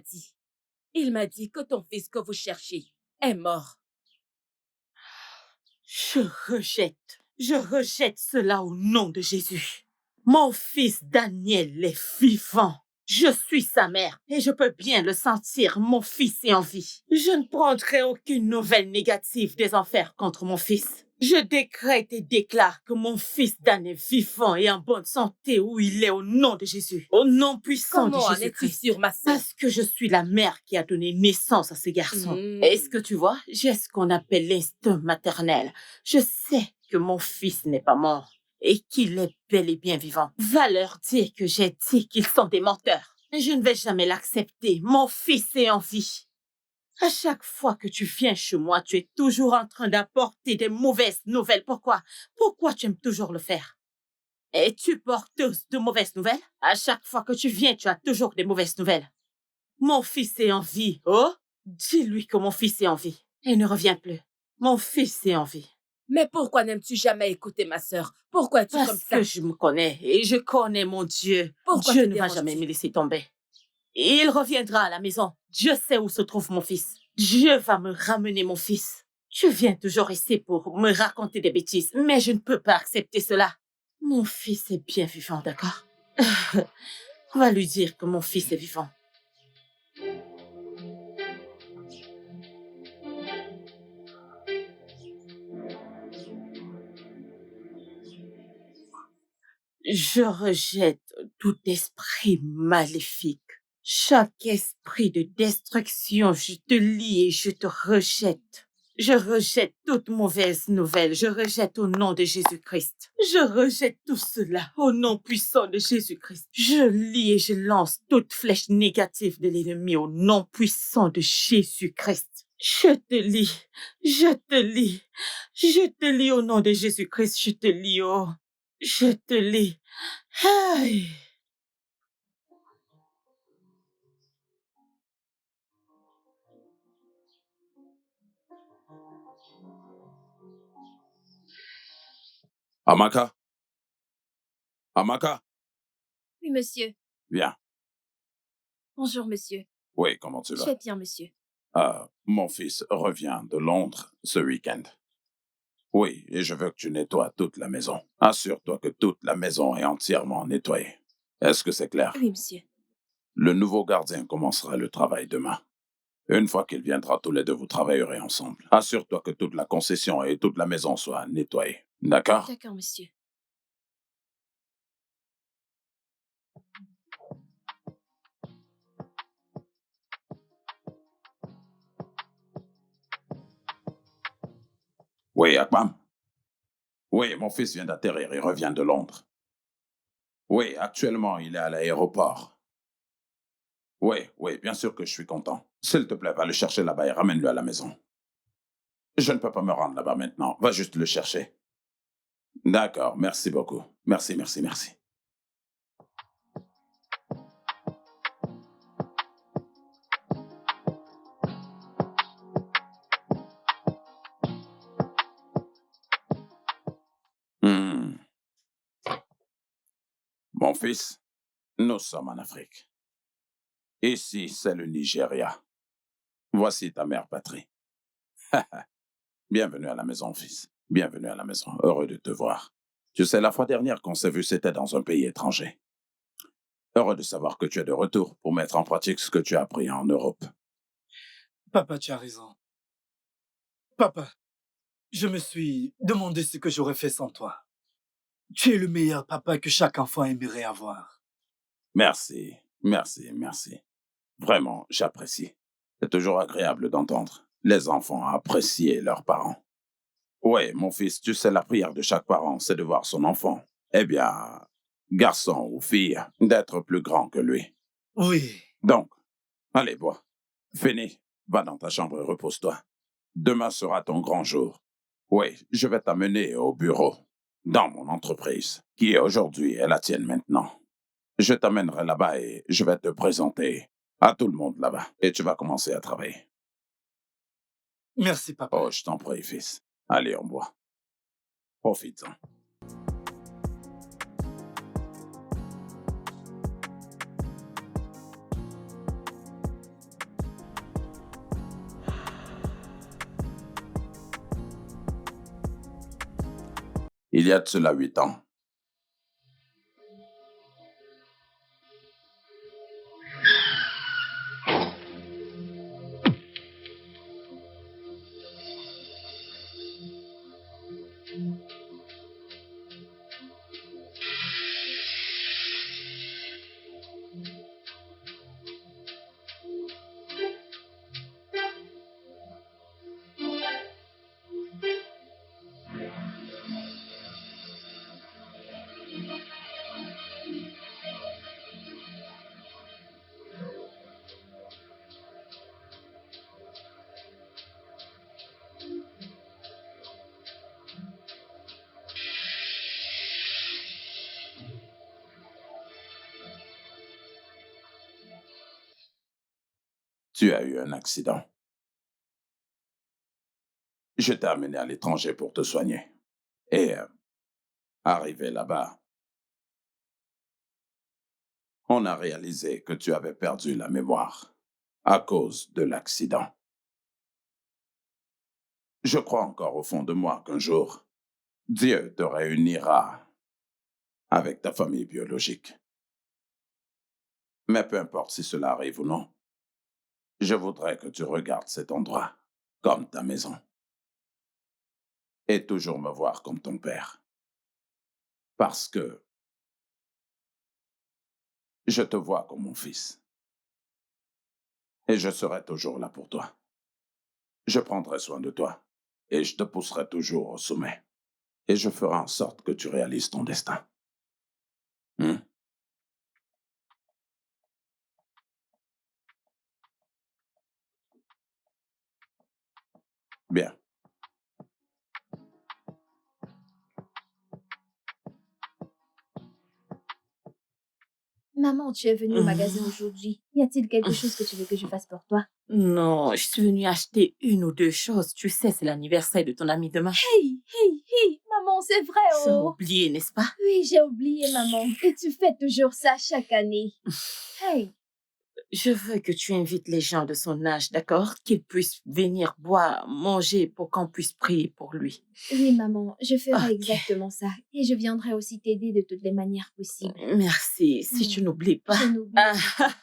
Speaker 10: dit que ton fils que vous cherchez est mort.
Speaker 5: Je rejette cela au nom de Jésus. Mon fils Daniel est vivant. Je suis sa mère et je peux bien le sentir, mon fils est en vie. Je ne prendrai aucune nouvelle négative des enfers contre mon fils. Je décrète et déclare que mon fils Dan est vivant et en bonne santé où il est au nom de Jésus. Au nom puissant
Speaker 10: Comment en
Speaker 5: de
Speaker 10: es-tu
Speaker 5: Jésus-Christ.
Speaker 10: sûre, ma sœur?
Speaker 5: Parce que je suis la mère qui a donné naissance à ce garçon.
Speaker 10: Mm.
Speaker 5: Est-ce que tu vois? J'ai ce qu'on appelle l'instinct maternel. Je sais que mon fils n'est pas mort et qu'il est bel et bien vivant. Va leur dire que j'ai dit qu'ils sont des menteurs. Je ne vais jamais l'accepter. Mon fils est en vie. À chaque fois que tu viens chez moi, tu es toujours en train d'apporter des mauvaises nouvelles. Pourquoi? Pourquoi tu aimes toujours le faire? Es-tu porteuse de mauvaises nouvelles? À chaque fois que tu viens, tu as toujours des mauvaises nouvelles. Mon fils est en vie. Oh, dis-lui que mon fils est en vie. Il ne revient plus. Mon fils est en vie.
Speaker 10: Mais pourquoi n'aimes-tu jamais écouter ma sœur? Pourquoi es-tu comme
Speaker 5: Parce
Speaker 10: ça?
Speaker 5: que je me connais et je connais mon Dieu.
Speaker 10: Pourquoi
Speaker 5: Dieu
Speaker 10: te
Speaker 5: ne va
Speaker 10: déranges-tu?
Speaker 5: jamais me laisser tomber. Il reviendra à la maison. Dieu sait où se trouve mon fils. Dieu va me ramener mon fils. Tu viens toujours ici pour me raconter des bêtises, mais je ne peux pas accepter cela. Mon fils est bien vivant, d'accord? On va lui dire que mon fils est vivant. Je rejette tout esprit maléfique. Chaque esprit de destruction, je te lie et je te rejette. Je rejette toute mauvaise nouvelle. Je rejette au nom de Jésus-Christ. Je rejette tout cela au nom puissant de Jésus-Christ. Je lie et je lance toute flèche négative de l'ennemi au nom puissant de Jésus-Christ. Je te lie. Je te lie. Je te lie au nom de Jésus-Christ. Je te lie, oh. Je te lis. Aïe.
Speaker 2: Amaka? Amaka?
Speaker 4: Oui, monsieur.
Speaker 2: Viens.
Speaker 4: Bonjour, monsieur.
Speaker 2: Oui, comment tu
Speaker 4: Je
Speaker 2: vas?
Speaker 4: vais bien, monsieur.
Speaker 2: Mon fils revient de Londres ce week-end. Oui, et je veux que tu nettoies toute la maison. Assure-toi que toute la maison est entièrement nettoyée. Est-ce que c'est clair?
Speaker 4: Oui, monsieur.
Speaker 2: Le nouveau gardien commencera le travail demain. Une fois qu'il viendra, tous les deux, vous travaillerez ensemble. Assure-toi que toute la concession et toute la maison soient nettoyées. D'accord?
Speaker 4: D'accord, monsieur.
Speaker 2: Oui, Akbam? Oui, mon fils vient d'atterrir, il revient de Londres. Oui, actuellement, il est à l'aéroport. Oui, bien sûr que je suis content. S'il te plaît, va le chercher là-bas et ramène-le à la maison. Je ne peux pas me rendre là-bas maintenant. Va juste le chercher. D'accord, merci beaucoup. Merci. Hmm. Mon fils, nous sommes en Afrique. Ici, c'est le Nigeria. Voici ta mère patrie. Bienvenue à la maison, fils. Bienvenue à la maison. Heureux de te voir. Tu sais, la fois dernière qu'on s'est vu, c'était dans un pays étranger. Heureux de savoir que tu es de retour pour mettre en pratique ce que tu as appris en Europe.
Speaker 9: Papa, tu as raison. Papa, je me suis demandé ce que j'aurais fait sans toi. Tu es le meilleur papa que chaque enfant aimerait avoir.
Speaker 2: Merci, merci, merci. Vraiment, j'apprécie. C'est toujours agréable d'entendre les enfants apprécier leurs parents. Oui, mon fils, tu sais, la prière de chaque parent, c'est de voir son enfant, eh bien, garçon ou fille, d'être plus grand que lui.
Speaker 9: Oui.
Speaker 2: Donc, allez, bois. Fini, va dans ta chambre et repose-toi. Demain sera ton grand jour. Oui, je vais t'amener au bureau, dans mon entreprise, qui aujourd'hui est la tienne maintenant. Je t'amènerai là-bas et je vais te présenter à tout le monde là-bas. Et tu vas commencer à travailler.
Speaker 9: Merci, papa.
Speaker 2: Oh, je t'en prie, fils. Allez, on boit. Profite-en. Il y a de cela 8 ans, tu as eu un accident. Je t'ai amené à l'étranger pour te soigner. Et arrivé là-bas, on a réalisé que tu avais perdu la mémoire à cause de l'accident. Je crois encore au fond de moi qu'un jour, Dieu te réunira avec ta famille biologique. Mais peu importe si cela arrive ou non, je voudrais que tu regardes cet endroit comme ta maison. Et toujours me voir comme ton père. Parce que je te vois comme mon fils. Et je serai toujours là pour toi. Je prendrai soin de toi. Et je te pousserai toujours au sommet. Et je ferai en sorte que tu réalises ton destin. Bien.
Speaker 4: Maman, tu es venue au magasin aujourd'hui. Y a-t-il quelque chose que tu veux que je fasse pour toi?
Speaker 5: Non, je suis venue acheter une ou deux choses. Tu sais, c'est l'anniversaire de ton ami demain.
Speaker 4: Hey, hey, hey, maman, c'est vrai,
Speaker 5: Tu as
Speaker 4: oh.
Speaker 5: oublié, n'est-ce pas?
Speaker 4: Oui, j'ai oublié, maman. Et tu fais toujours ça chaque année. Hey.
Speaker 5: Je veux que tu invites les gens de son âge, d'accord? Qu'ils puissent venir boire, manger pour qu'on puisse prier pour lui.
Speaker 4: Oui, maman, je ferai
Speaker 5: Ok.
Speaker 4: exactement ça. Et je viendrai aussi t'aider de toutes les manières possibles.
Speaker 5: Merci, si tu n'oublies pas.
Speaker 4: Je n'oublierai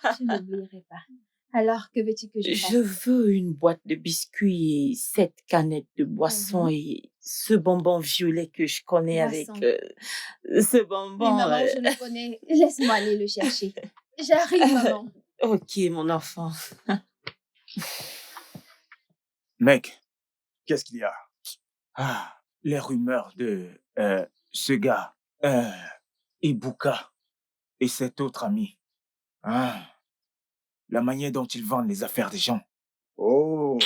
Speaker 4: pas. Je n'oublierai pas. Alors, que veux-tu que je fasse?
Speaker 5: Je veux une boîte de biscuits et 7 canettes de boisson et ce bonbon violet que je connais
Speaker 4: Boisson.
Speaker 5: avec ce bonbon.
Speaker 4: Oui, maman, je le connais. Laisse-moi aller le chercher. J'arrive, maman.
Speaker 5: Ok, mon enfant.
Speaker 3: Mec,
Speaker 12: Qu'est-ce qu'il y a?
Speaker 3: les rumeurs de ce gars, Ibuka, et cet autre ami. La manière dont ils vendent les affaires des gens.
Speaker 12: Oh.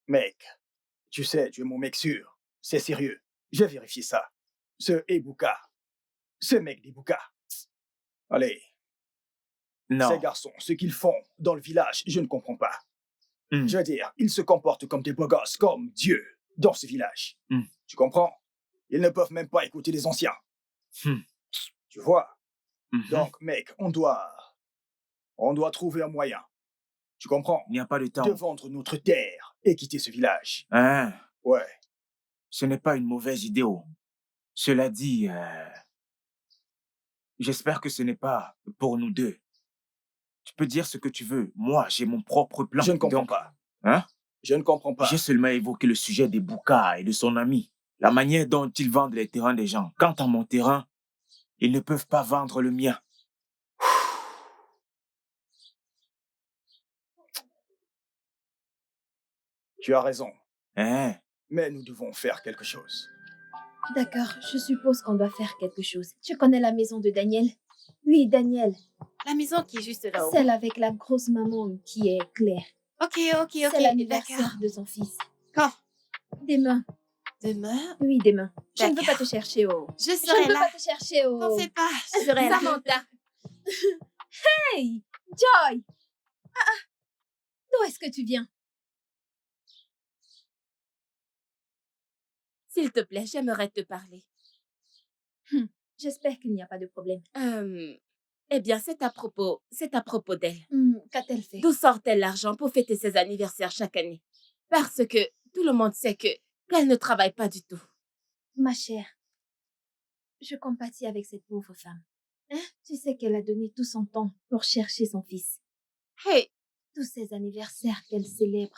Speaker 12: Mec, tu sais, tu es mon mec sûr. C'est sérieux. J'ai vérifié ça. Ce Ebuka. Ce mec d'Ibuka. Allez.
Speaker 3: Non.
Speaker 12: Ces garçons, ce qu'ils font dans le village, je ne comprends pas. Je veux dire, ils se comportent comme des beaux gosses, comme Dieu, dans ce village. Tu comprends? Ils ne peuvent même pas écouter les anciens. Tu vois? Donc, mec, on doit trouver un moyen. Tu comprends?
Speaker 3: Il n'y a pas de temps.
Speaker 12: De vendre notre terre et quitter ce village.
Speaker 3: Hein?
Speaker 12: Ouais.
Speaker 3: Ce n'est pas une mauvaise idée. Cela dit, j'espère que ce n'est pas pour nous deux. Tu peux dire ce que tu veux. Moi, j'ai mon propre plan.
Speaker 12: Je ne comprends
Speaker 3: Donc,
Speaker 12: pas.
Speaker 3: Hein?
Speaker 12: Je ne comprends pas.
Speaker 3: J'ai seulement évoqué le sujet des Bouka et de son ami. La manière dont ils vendent les terrains des gens. Quant à mon terrain, ils ne peuvent pas vendre le mien.
Speaker 12: Tu as raison.
Speaker 3: Hein?
Speaker 12: Mais nous devons faire quelque chose.
Speaker 4: D'accord, je suppose qu'on doit faire quelque chose. Tu connais la maison de Daniel? Oui, Daniel.
Speaker 1: La maison qui est juste là-haut.
Speaker 4: Celle avec la grosse maman qui est Claire.
Speaker 1: Ok,
Speaker 4: C'est l'anniversaire de son fils.
Speaker 1: Quand?
Speaker 4: Demain.
Speaker 1: Demain?
Speaker 4: Oui, demain. Je ne veux
Speaker 1: D'accord.
Speaker 4: pas te chercher, oh.
Speaker 1: Je
Speaker 4: Je
Speaker 1: serai
Speaker 4: ne veux
Speaker 1: là.
Speaker 4: pas te chercher, oh.
Speaker 1: T'en fais pas, je serai là.
Speaker 4: Samantha. Hey, Joy. D'où est-ce que tu viens?
Speaker 10: S'il te plaît, j'aimerais te parler.
Speaker 4: J'espère qu'il n'y a pas de problème.
Speaker 10: Eh bien, c'est à propos d'elle.
Speaker 4: Qu'a-t-elle fait?
Speaker 10: D'où sort-elle l'argent pour fêter ses anniversaires chaque année? Parce que tout le monde sait qu'elle ne travaille pas du tout.
Speaker 4: Ma chère, je compatis avec cette pauvre femme. Hein? Tu sais qu'elle a donné tout son temps pour chercher son fils.
Speaker 10: Hey!
Speaker 4: Tous ces anniversaires qu'elle célèbre,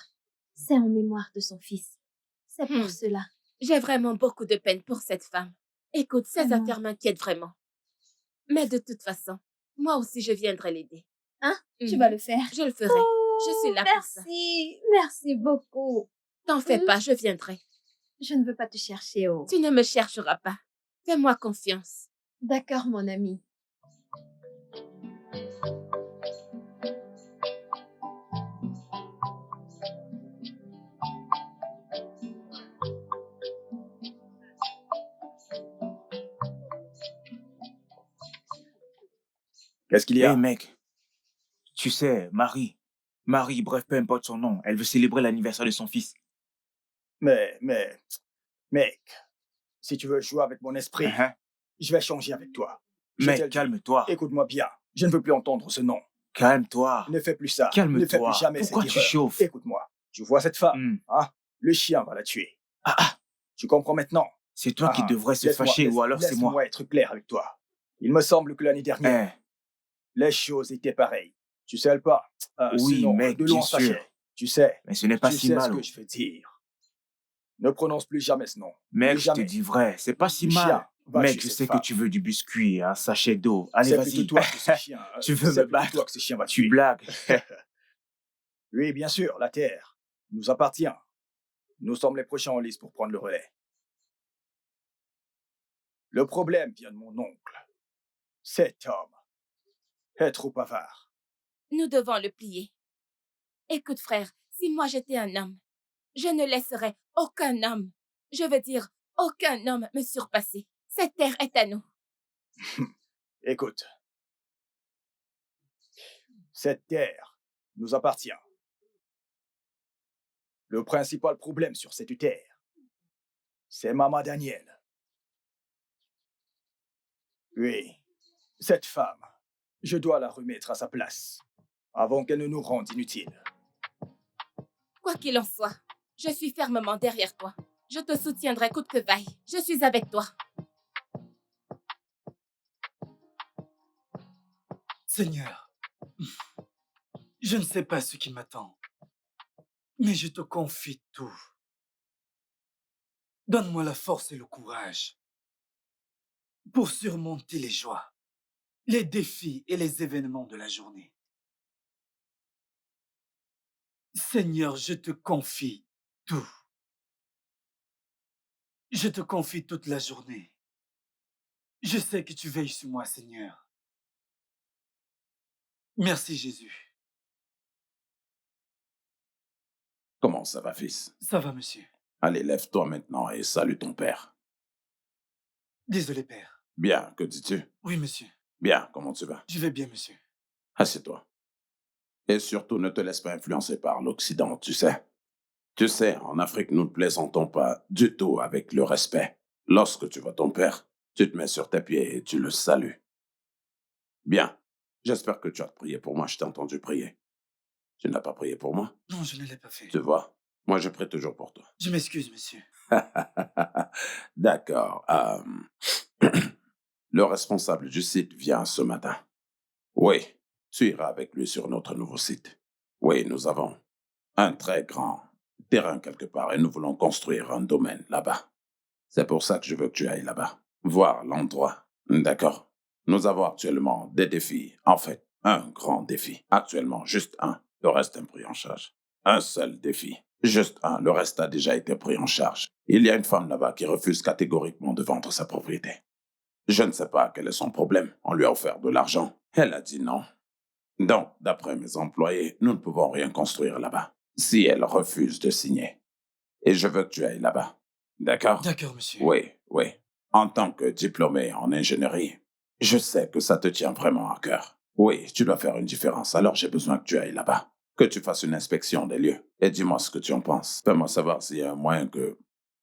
Speaker 4: c'est en mémoire de son fils. C'est pour cela.
Speaker 10: J'ai vraiment beaucoup de peine pour cette femme. Écoute, ces
Speaker 4: Vraiment.
Speaker 10: affaires m'inquiètent vraiment. Mais de toute façon, moi aussi je viendrai l'aider.
Speaker 4: Hein? Tu vas le faire?
Speaker 10: Je le ferai.
Speaker 4: Oh,
Speaker 10: Je suis là pour ça.
Speaker 4: merci. Merci beaucoup.
Speaker 10: T'en fais pas, je viendrai.
Speaker 4: Je ne veux pas te chercher, oh.
Speaker 10: Tu ne me chercheras pas. Fais-moi confiance.
Speaker 4: D'accord, mon ami.
Speaker 12: Qu'est-ce qu'il y a?
Speaker 3: Hey mec, tu sais, Marie, bref, peu importe son nom, elle veut célébrer l'anniversaire de son fils.
Speaker 12: Mais, mec, si tu veux jouer avec mon esprit, je vais changer avec toi. Je te
Speaker 3: Mec,
Speaker 12: le dis.
Speaker 3: calme-toi.
Speaker 12: Écoute-moi bien, je ne veux plus entendre ce nom.
Speaker 3: Calme-toi.
Speaker 12: Ne fais plus ça.
Speaker 3: Calme-toi.
Speaker 12: Ne fais plus jamais
Speaker 3: Pourquoi
Speaker 12: cette
Speaker 3: tu
Speaker 12: erreur.
Speaker 3: chauffes?
Speaker 12: Écoute-moi, tu vois cette femme, hein? Le chien va la tuer. Tu comprends maintenant?
Speaker 3: C'est toi qui devrais se fâcher ou alors c'est moi.
Speaker 12: Laisse-moi être clair avec toi. Il me semble que l'année dernière, les choses étaient pareilles. Tu sais pas?
Speaker 3: Oui,
Speaker 12: sinon,
Speaker 3: mec,
Speaker 12: de
Speaker 3: bien
Speaker 12: loin
Speaker 3: sûr.
Speaker 12: sachet. Tu sais.
Speaker 3: Mais ce n'est pas
Speaker 12: tu
Speaker 3: si
Speaker 12: sais
Speaker 3: mal.
Speaker 12: ce que je veux dire. Ne prononce plus jamais ce nom.
Speaker 3: Mec,
Speaker 12: Plus
Speaker 3: je te
Speaker 12: jamais.
Speaker 3: dis vrai, c'est pas si
Speaker 12: Le
Speaker 3: mal.
Speaker 12: chien va
Speaker 3: Mec,
Speaker 12: tuer
Speaker 3: je
Speaker 12: cette
Speaker 3: sais
Speaker 12: femme.
Speaker 3: que tu veux du biscuit, un sachet d'eau. Allez,
Speaker 12: C'est
Speaker 3: vas-y.
Speaker 12: plutôt toi que ce chien.
Speaker 3: Tu veux
Speaker 12: c'est
Speaker 3: me
Speaker 12: plutôt
Speaker 3: battre?
Speaker 12: toi que ce chien va
Speaker 3: Tu
Speaker 12: tuer.
Speaker 3: blagues.
Speaker 12: Oui, bien sûr, la terre nous appartient. Nous sommes les prochains en liste pour prendre le relais. Le problème vient de mon oncle. Cet homme est trop avare.
Speaker 10: Nous devons le plier. Écoute, frère, si moi j'étais un homme, je ne laisserais aucun homme, je veux dire aucun homme me surpasser. Cette terre est à nous.
Speaker 12: Écoute, cette terre nous appartient. Le principal problème sur cette terre, c'est Maman Daniel. Oui, cette femme, je dois la remettre à sa place, avant qu'elle ne nous rende inutiles.
Speaker 10: Quoi qu'il en soit, je suis fermement derrière toi. Je te soutiendrai coûte que vaille. Je suis avec toi.
Speaker 9: Seigneur, je ne sais pas ce qui m'attend, mais je te confie tout. Donne-moi la force et le courage pour surmonter les joies, les défis et les événements de la journée. Seigneur, je te confie tout. Je te confie toute la journée. Je sais que tu veilles sur moi, Seigneur. Merci, Jésus.
Speaker 2: Comment ça va, fils?
Speaker 9: Ça va, monsieur.
Speaker 2: Allez, lève-toi maintenant et salue ton père.
Speaker 9: Désolé, père.
Speaker 2: Bien, que dis-tu?
Speaker 9: Oui, monsieur.
Speaker 2: Bien, comment tu vas?
Speaker 9: Je vais bien, monsieur.
Speaker 2: Assieds-toi. Et surtout, ne te laisse pas influencer par l'Occident, tu sais. Tu sais, en Afrique, nous ne plaisantons pas du tout avec le respect. Lorsque tu vois ton père, tu te mets sur tes pieds et tu le salues. Bien. J'espère que tu as prié pour moi, je t'ai entendu prier. Tu n'as pas prié pour moi?
Speaker 9: Non, je ne l'ai pas fait.
Speaker 2: Tu vois, moi je prie toujours pour toi.
Speaker 9: Je m'excuse, monsieur.
Speaker 2: D'accord. Le responsable du site vient ce matin. Oui, tu iras avec lui sur notre nouveau site. Oui, nous avons un très grand terrain quelque part et nous voulons construire un domaine là-bas. C'est pour ça que je veux que tu ailles là-bas, voir l'endroit. D'accord? Nous avons actuellement des défis. En fait, un grand défi. Actuellement, juste un. Le reste est pris en charge. Un seul défi. Juste un. Le reste a déjà été pris en charge. Il y a une femme là-bas qui refuse catégoriquement de vendre sa propriété. Je ne sais pas quel est son problème. On lui a offert de l'argent. Elle a dit non. Donc, d'après mes employés, nous ne pouvons rien construire là-bas si elle refuse de signer. Et je veux que tu ailles là-bas. D'accord?
Speaker 9: D'accord, monsieur.
Speaker 2: Oui, oui. En tant que diplômé en ingénierie, je sais que ça te tient vraiment à cœur. Oui, tu dois faire une différence, alors j'ai besoin que tu ailles là-bas. Que tu fasses une inspection des lieux. Et dis-moi ce que tu en penses. Fais-moi savoir s'il y a un moyen que,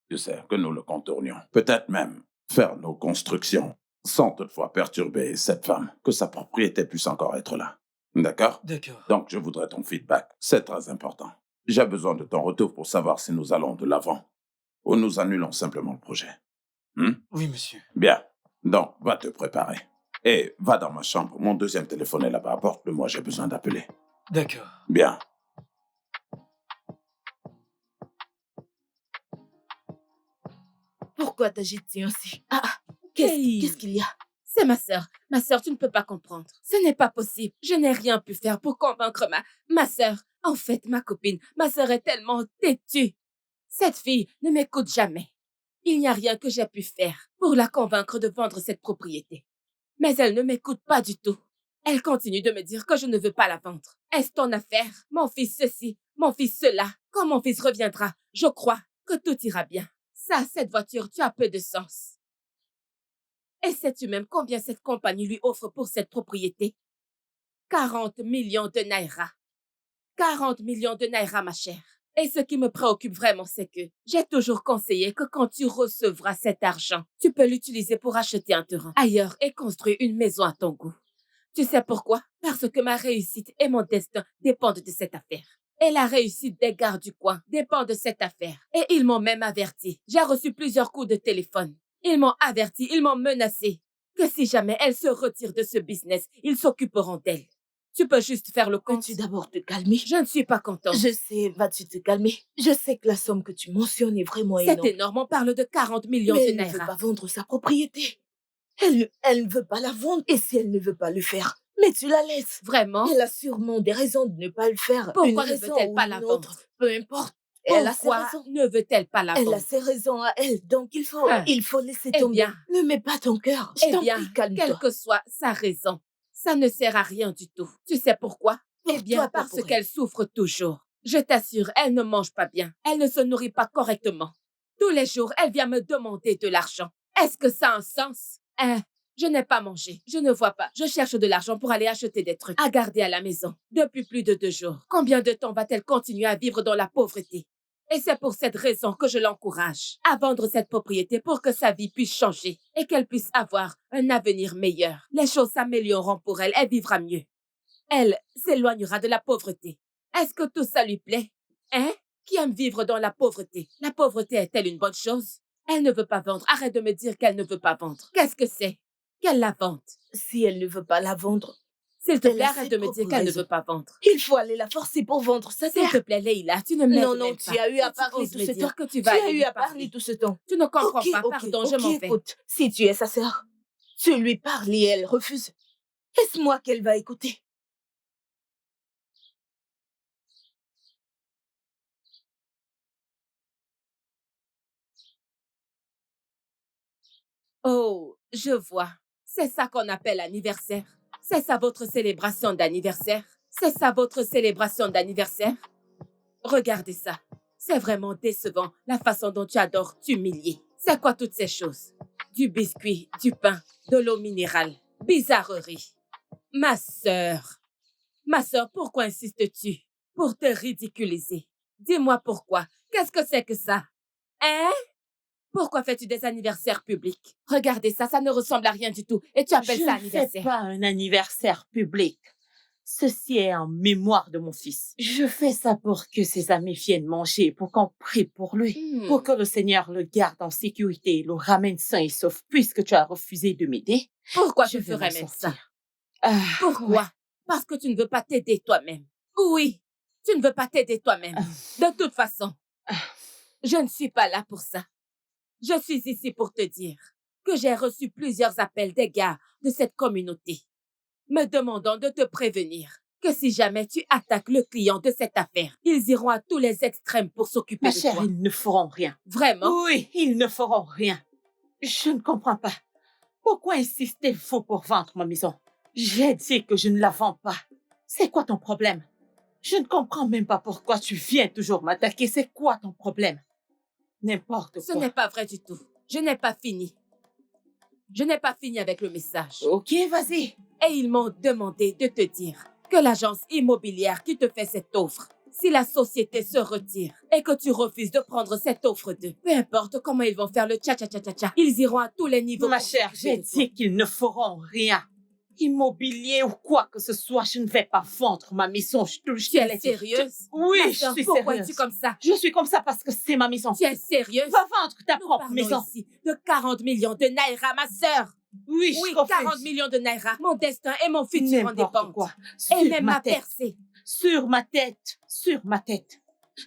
Speaker 2: tu sais, que nous le contournions. Peut-être même faire nos constructions sans toutefois perturber cette femme, que sa propriété puisse encore être là. D'accord?
Speaker 9: D'accord.
Speaker 2: Donc, je voudrais ton feedback. C'est très important. J'ai besoin de ton retour pour savoir si nous allons de l'avant ou nous annulons simplement le projet.
Speaker 9: Oui, monsieur.
Speaker 2: Bien. Donc, va te préparer. Et va dans ma chambre. Mon deuxième téléphone est là-bas. Apporte-le-moi, j'ai besoin d'appeler.
Speaker 9: D'accord.
Speaker 2: Bien.
Speaker 10: Pourquoi t'agites-tu ainsi?
Speaker 4: Hey.
Speaker 10: Qu'est-ce qu'il y a? C'est ma sœur. Ma sœur, tu ne peux pas comprendre. Ce n'est pas possible. Je n'ai rien pu faire pour convaincre ma sœur. En fait, ma copine, ma sœur est tellement têtue. Cette fille ne m'écoute jamais. Il n'y a rien que j'ai pu faire pour la convaincre de vendre cette propriété. Mais elle ne m'écoute pas du tout. Elle continue de me dire que je ne veux pas la vendre. Est-ce ton affaire? Mon fils ceci, mon fils cela. Quand mon fils reviendra, je crois que tout ira bien. Ça, cette voiture, tu as peu de sens. Et sais-tu même combien cette compagnie lui offre pour cette propriété? 40 millions de naira. 40 millions de naira, ma chère. Et ce qui me préoccupe vraiment, c'est que j'ai toujours conseillé que quand tu recevras cet argent, tu peux l'utiliser pour acheter un terrain ailleurs et construire une maison à ton goût. Tu sais pourquoi? Parce que ma réussite et mon destin dépendent de cette affaire. Et la réussite des gars du coin dépend de cette affaire. Et ils m'ont même averti. J'ai reçu plusieurs coups de téléphone. Ils m'ont averti, ils m'ont menacé que si jamais elle se retire de ce business, ils s'occuperont d'elle. Tu peux juste faire le compte.
Speaker 11: Peux-tu d'abord te calmer?
Speaker 10: Je ne suis pas contente.
Speaker 11: Je sais, vas-tu te calmer? Je sais que la somme que tu mentionnes est vraiment énorme.
Speaker 10: C'est énorme, on parle de 40 millions
Speaker 11: Mais
Speaker 10: de
Speaker 11: elle ne veut
Speaker 10: naira.
Speaker 11: pas vendre sa propriété. Elle ne veut pas la vendre. Et si elle ne veut pas le faire, mais tu la laisses.
Speaker 10: Vraiment?
Speaker 11: Elle a sûrement des raisons de ne pas le faire.
Speaker 10: Pourquoi
Speaker 11: Une
Speaker 10: ne
Speaker 11: raison
Speaker 10: veut-elle
Speaker 11: ou
Speaker 10: pas la
Speaker 11: une
Speaker 10: vendre?
Speaker 11: autre, peu importe. Elle a ses
Speaker 10: Pourquoi
Speaker 11: raisons.
Speaker 10: ne veut-elle pas la
Speaker 11: Elle
Speaker 10: vendre?
Speaker 11: a ses raisons à elle, donc il faut laisser
Speaker 10: Eh
Speaker 11: tomber.
Speaker 10: bien.
Speaker 11: Ne mets pas ton cœur. Je
Speaker 10: Eh
Speaker 11: t'en
Speaker 10: bien,
Speaker 11: prie, calme-toi.
Speaker 10: quelle que soit sa raison, ça ne sert à rien du tout. Tu sais pourquoi?
Speaker 11: Pour
Speaker 10: Eh bien,
Speaker 11: toi, pas
Speaker 10: parce
Speaker 11: pour elle.
Speaker 10: qu'elle souffre toujours. Je t'assure, elle ne mange pas bien. Elle ne se nourrit pas correctement. Tous les jours, elle vient me demander de l'argent. Est-ce que ça a un sens? Je n'ai pas mangé. Je ne vois pas. Je cherche de l'argent pour aller acheter des trucs à garder à la maison depuis plus de 2 jours. Combien de temps va-t-elle continuer à vivre dans la pauvreté? Et c'est pour cette raison que je l'encourage à vendre cette propriété pour que sa vie puisse changer et qu'elle puisse avoir un avenir meilleur. Les choses s'amélioreront pour elle, elle vivra mieux. Elle s'éloignera de la pauvreté. Est-ce que tout ça lui plaît? Qui aime vivre dans la pauvreté? La pauvreté est-elle une bonne chose? Elle ne veut pas vendre. Arrête de me dire qu'elle ne veut pas vendre. Qu'est-ce que c'est? Qu'elle la vende.
Speaker 11: Si elle ne veut pas la vendre,
Speaker 10: S'il te
Speaker 11: elle
Speaker 10: plaît,
Speaker 11: a
Speaker 10: arrête
Speaker 11: ses
Speaker 10: de me dire
Speaker 11: propres
Speaker 10: qu'elle ne
Speaker 11: raisons.
Speaker 10: veut pas vendre.
Speaker 11: Il faut aller la forcer pour vendre sa
Speaker 10: S'il
Speaker 11: terre.
Speaker 10: te plaît, Leïla, tu ne m'aides
Speaker 11: Non,
Speaker 10: même
Speaker 11: tu
Speaker 10: pas.
Speaker 11: as eu à
Speaker 10: Tu
Speaker 11: parler
Speaker 10: oses
Speaker 11: tout
Speaker 10: me
Speaker 11: ce
Speaker 10: dire
Speaker 11: temps.
Speaker 10: que tu
Speaker 11: Tu
Speaker 10: vas
Speaker 11: as
Speaker 10: aller
Speaker 11: eu
Speaker 10: lui
Speaker 11: à
Speaker 10: parler.
Speaker 11: parler tout ce temps.
Speaker 10: Tu ne comprends pas, pardon, je m'en vais.
Speaker 11: Écoute, si tu es sa sœur, tu lui parles et elle refuse. Est-ce moi qu'elle va écouter?
Speaker 10: Oh, je vois. C'est ça qu'on appelle anniversaire. C'est ça votre célébration d'anniversaire. C'est ça votre célébration d'anniversaire. Regardez ça. C'est vraiment décevant la façon dont tu adores t'humilier. C'est quoi toutes ces choses? Du biscuit, du pain, de l'eau minérale. Bizarrerie. Ma sœur, pourquoi insistes-tu? Pour te ridiculiser. Dis-moi pourquoi. Qu'est-ce que c'est que ça? Pourquoi fais-tu des anniversaires publics? Regardez ça, ça ne ressemble à rien du tout. Et tu appelles ça
Speaker 5: Je ne
Speaker 10: anniversaire?
Speaker 5: fais pas un anniversaire public. Ceci est en mémoire de mon fils. Je fais ça pour que ses amis viennent manger, pour qu'on prie pour lui, pour que le Seigneur le garde en sécurité et le ramène sain et sauf. Puisque tu as refusé de m'aider,
Speaker 10: Pourquoi
Speaker 5: je
Speaker 10: tu
Speaker 5: vais
Speaker 10: ferais
Speaker 5: m'en
Speaker 10: même ça?
Speaker 5: sortir. Ah,
Speaker 10: Pourquoi?
Speaker 5: ouais.
Speaker 10: Parce que tu ne veux pas t'aider toi-même. Oui, tu ne veux pas t'aider toi-même. De toute façon, je ne suis pas là pour ça. Je suis ici pour te dire que j'ai reçu plusieurs appels des gars de cette communauté me demandant de te prévenir que si jamais tu attaques le client de cette affaire, ils iront à tous les extrêmes pour s'occuper
Speaker 5: Ma
Speaker 10: de
Speaker 5: chère,
Speaker 10: toi.
Speaker 5: ils ne feront rien.
Speaker 10: Vraiment?
Speaker 5: Oui, ils ne feront rien. Je ne comprends pas. Pourquoi insistez-vous pour vendre ma maison? J'ai dit que je ne la vends pas. C'est quoi ton problème? Je ne comprends même pas pourquoi tu viens toujours m'attaquer. C'est quoi ton problème? N'importe quoi.
Speaker 10: Ce n'est pas vrai du tout. Je n'ai pas fini. Je n'ai pas fini avec le message.
Speaker 5: Ok, vas-y.
Speaker 10: Et ils m'ont demandé de te dire que l'agence immobilière qui te fait cette offre, si la société se retire et que tu refuses de prendre cette offre d'eux, peu importe comment ils vont faire le tcha-tcha-tcha-tcha, ils iront à tous les niveaux.
Speaker 5: Ma chère, j'ai dit qu'ils ne feront rien. Immobilier ou quoi que ce soit, je ne vais pas vendre ma maison.
Speaker 10: Tu es sérieuse?
Speaker 5: Oui,
Speaker 10: Ma
Speaker 5: je
Speaker 10: sœur,
Speaker 5: suis
Speaker 10: pourquoi
Speaker 5: sérieuse.
Speaker 10: es-tu comme ça?
Speaker 5: Je suis comme ça parce que c'est ma maison.
Speaker 10: Tu es sérieuse?
Speaker 5: Va vendre ta
Speaker 10: Nous
Speaker 5: propre
Speaker 10: parlons
Speaker 5: maison.
Speaker 10: ici de 40 millions de naira, ma sœur.
Speaker 5: Oui,
Speaker 10: Oui,
Speaker 5: je refuse.
Speaker 10: 40 millions de naira. Mon destin et mon futur en
Speaker 5: N'importe
Speaker 10: dépendent.
Speaker 5: quoi.
Speaker 10: Et
Speaker 5: Sur
Speaker 10: même
Speaker 5: ma
Speaker 10: ma
Speaker 5: tête.
Speaker 10: percée.
Speaker 5: Sur ma tête. Sur ma tête.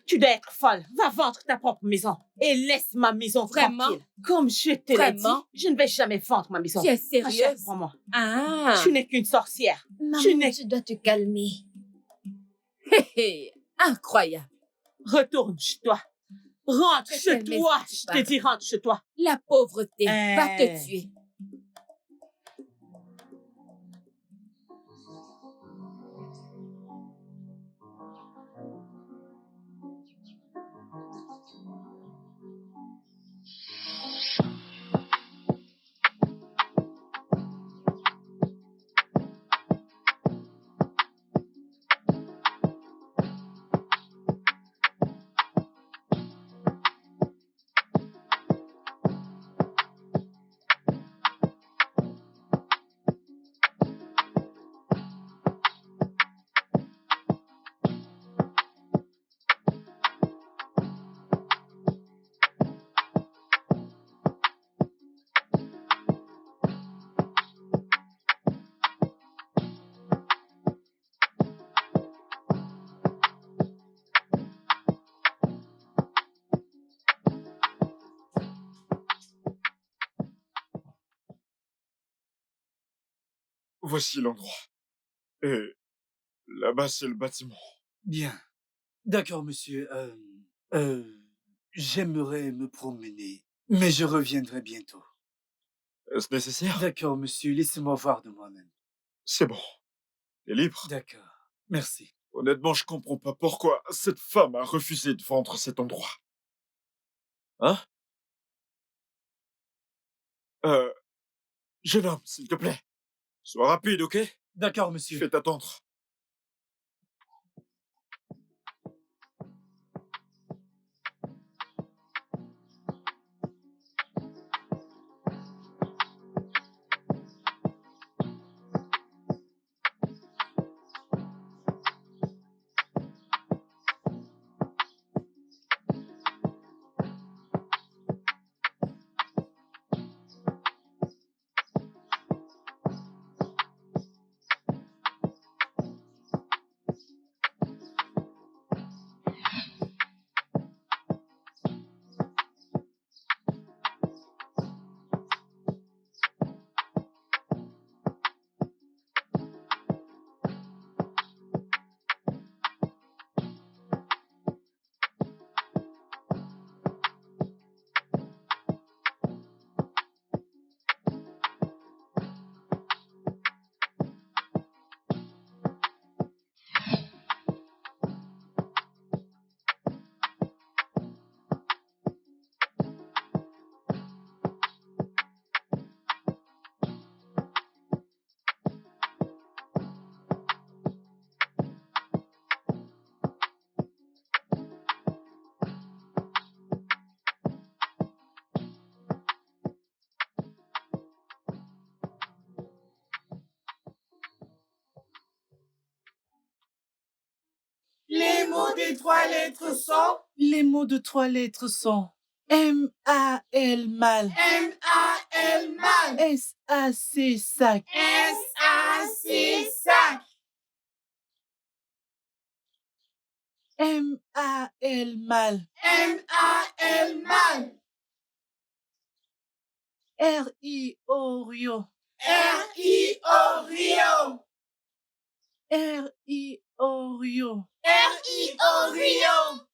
Speaker 5: Tu dois être folle. Va vendre ta propre maison. Et laisse ma maison
Speaker 10: Vraiment?
Speaker 5: tranquille. Comme je te l'ai dit,
Speaker 10: Vraiment?
Speaker 5: je ne vais jamais vendre ma maison.
Speaker 10: Tu es
Speaker 5: Ma chère,
Speaker 10: sérieuse?
Speaker 5: prends-moi.
Speaker 10: Ah.
Speaker 5: Tu n'es qu'une sorcière.
Speaker 4: Maman, tu dois te calmer.
Speaker 10: Hé, hé, incroyable.
Speaker 5: Retourne chez toi. Rentre
Speaker 10: De
Speaker 5: chez
Speaker 10: quelle maison
Speaker 5: toi.
Speaker 10: tu
Speaker 5: Je te
Speaker 10: parles?
Speaker 5: dis, rentre chez toi.
Speaker 10: La pauvreté va te tuer.
Speaker 6: Voici l'endroit. Et là-bas, c'est le bâtiment.
Speaker 9: Bien. D'accord, monsieur. J'aimerais me promener, mais je reviendrai bientôt.
Speaker 6: Est-ce nécessaire?
Speaker 9: D'accord, monsieur. Laissez-moi voir de moi-même.
Speaker 6: C'est bon. T'es libre?
Speaker 9: D'accord. Merci.
Speaker 6: Honnêtement, je comprends pas pourquoi cette femme a refusé de vendre cet endroit. Hein? Jeune homme, s'il te plaît. Sois rapide, ok?
Speaker 9: D'accord,
Speaker 6: Je
Speaker 9: monsieur.
Speaker 6: vais t'attendre.
Speaker 9: les 3 lettres sont? Les mots de 3 lettres sont M-A-L mal.
Speaker 11: M-A-L mal.
Speaker 9: S-A-C sac.
Speaker 11: S-A-C sac.
Speaker 9: M-A-L mal.
Speaker 11: M-A-L mal.
Speaker 9: R-I-O Rio.
Speaker 11: R-I-O Rio.
Speaker 9: R-I-O Rio.
Speaker 11: R-I-O Rio.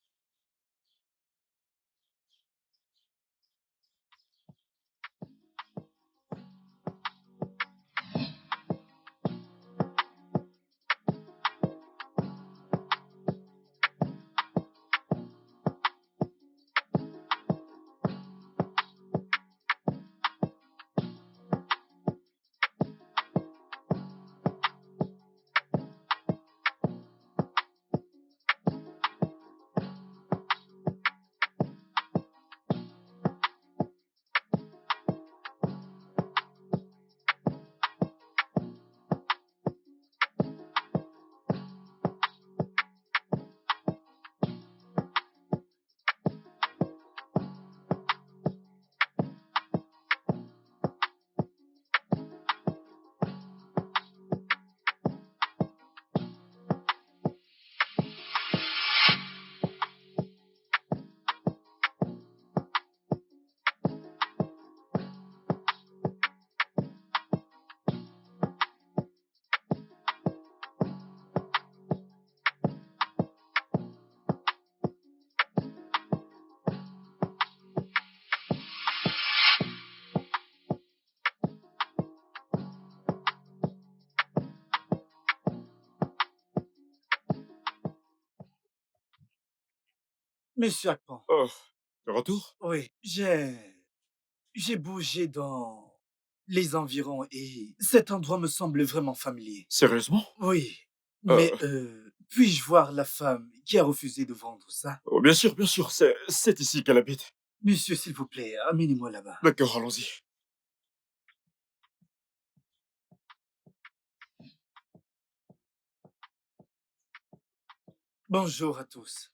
Speaker 9: Monsieur Akpan.
Speaker 6: Oh, de retour?
Speaker 9: Oui, j'ai bougé dans les environs et cet endroit me semble vraiment familier.
Speaker 6: Sérieusement?
Speaker 9: Oui, mais puis-je voir la femme qui a refusé de vendre ça?
Speaker 6: Oh, bien sûr, c'est ici qu'elle habite.
Speaker 9: Monsieur, s'il vous plaît, amenez-moi là-bas.
Speaker 6: D'accord, allons-y.
Speaker 9: Bonjour à tous.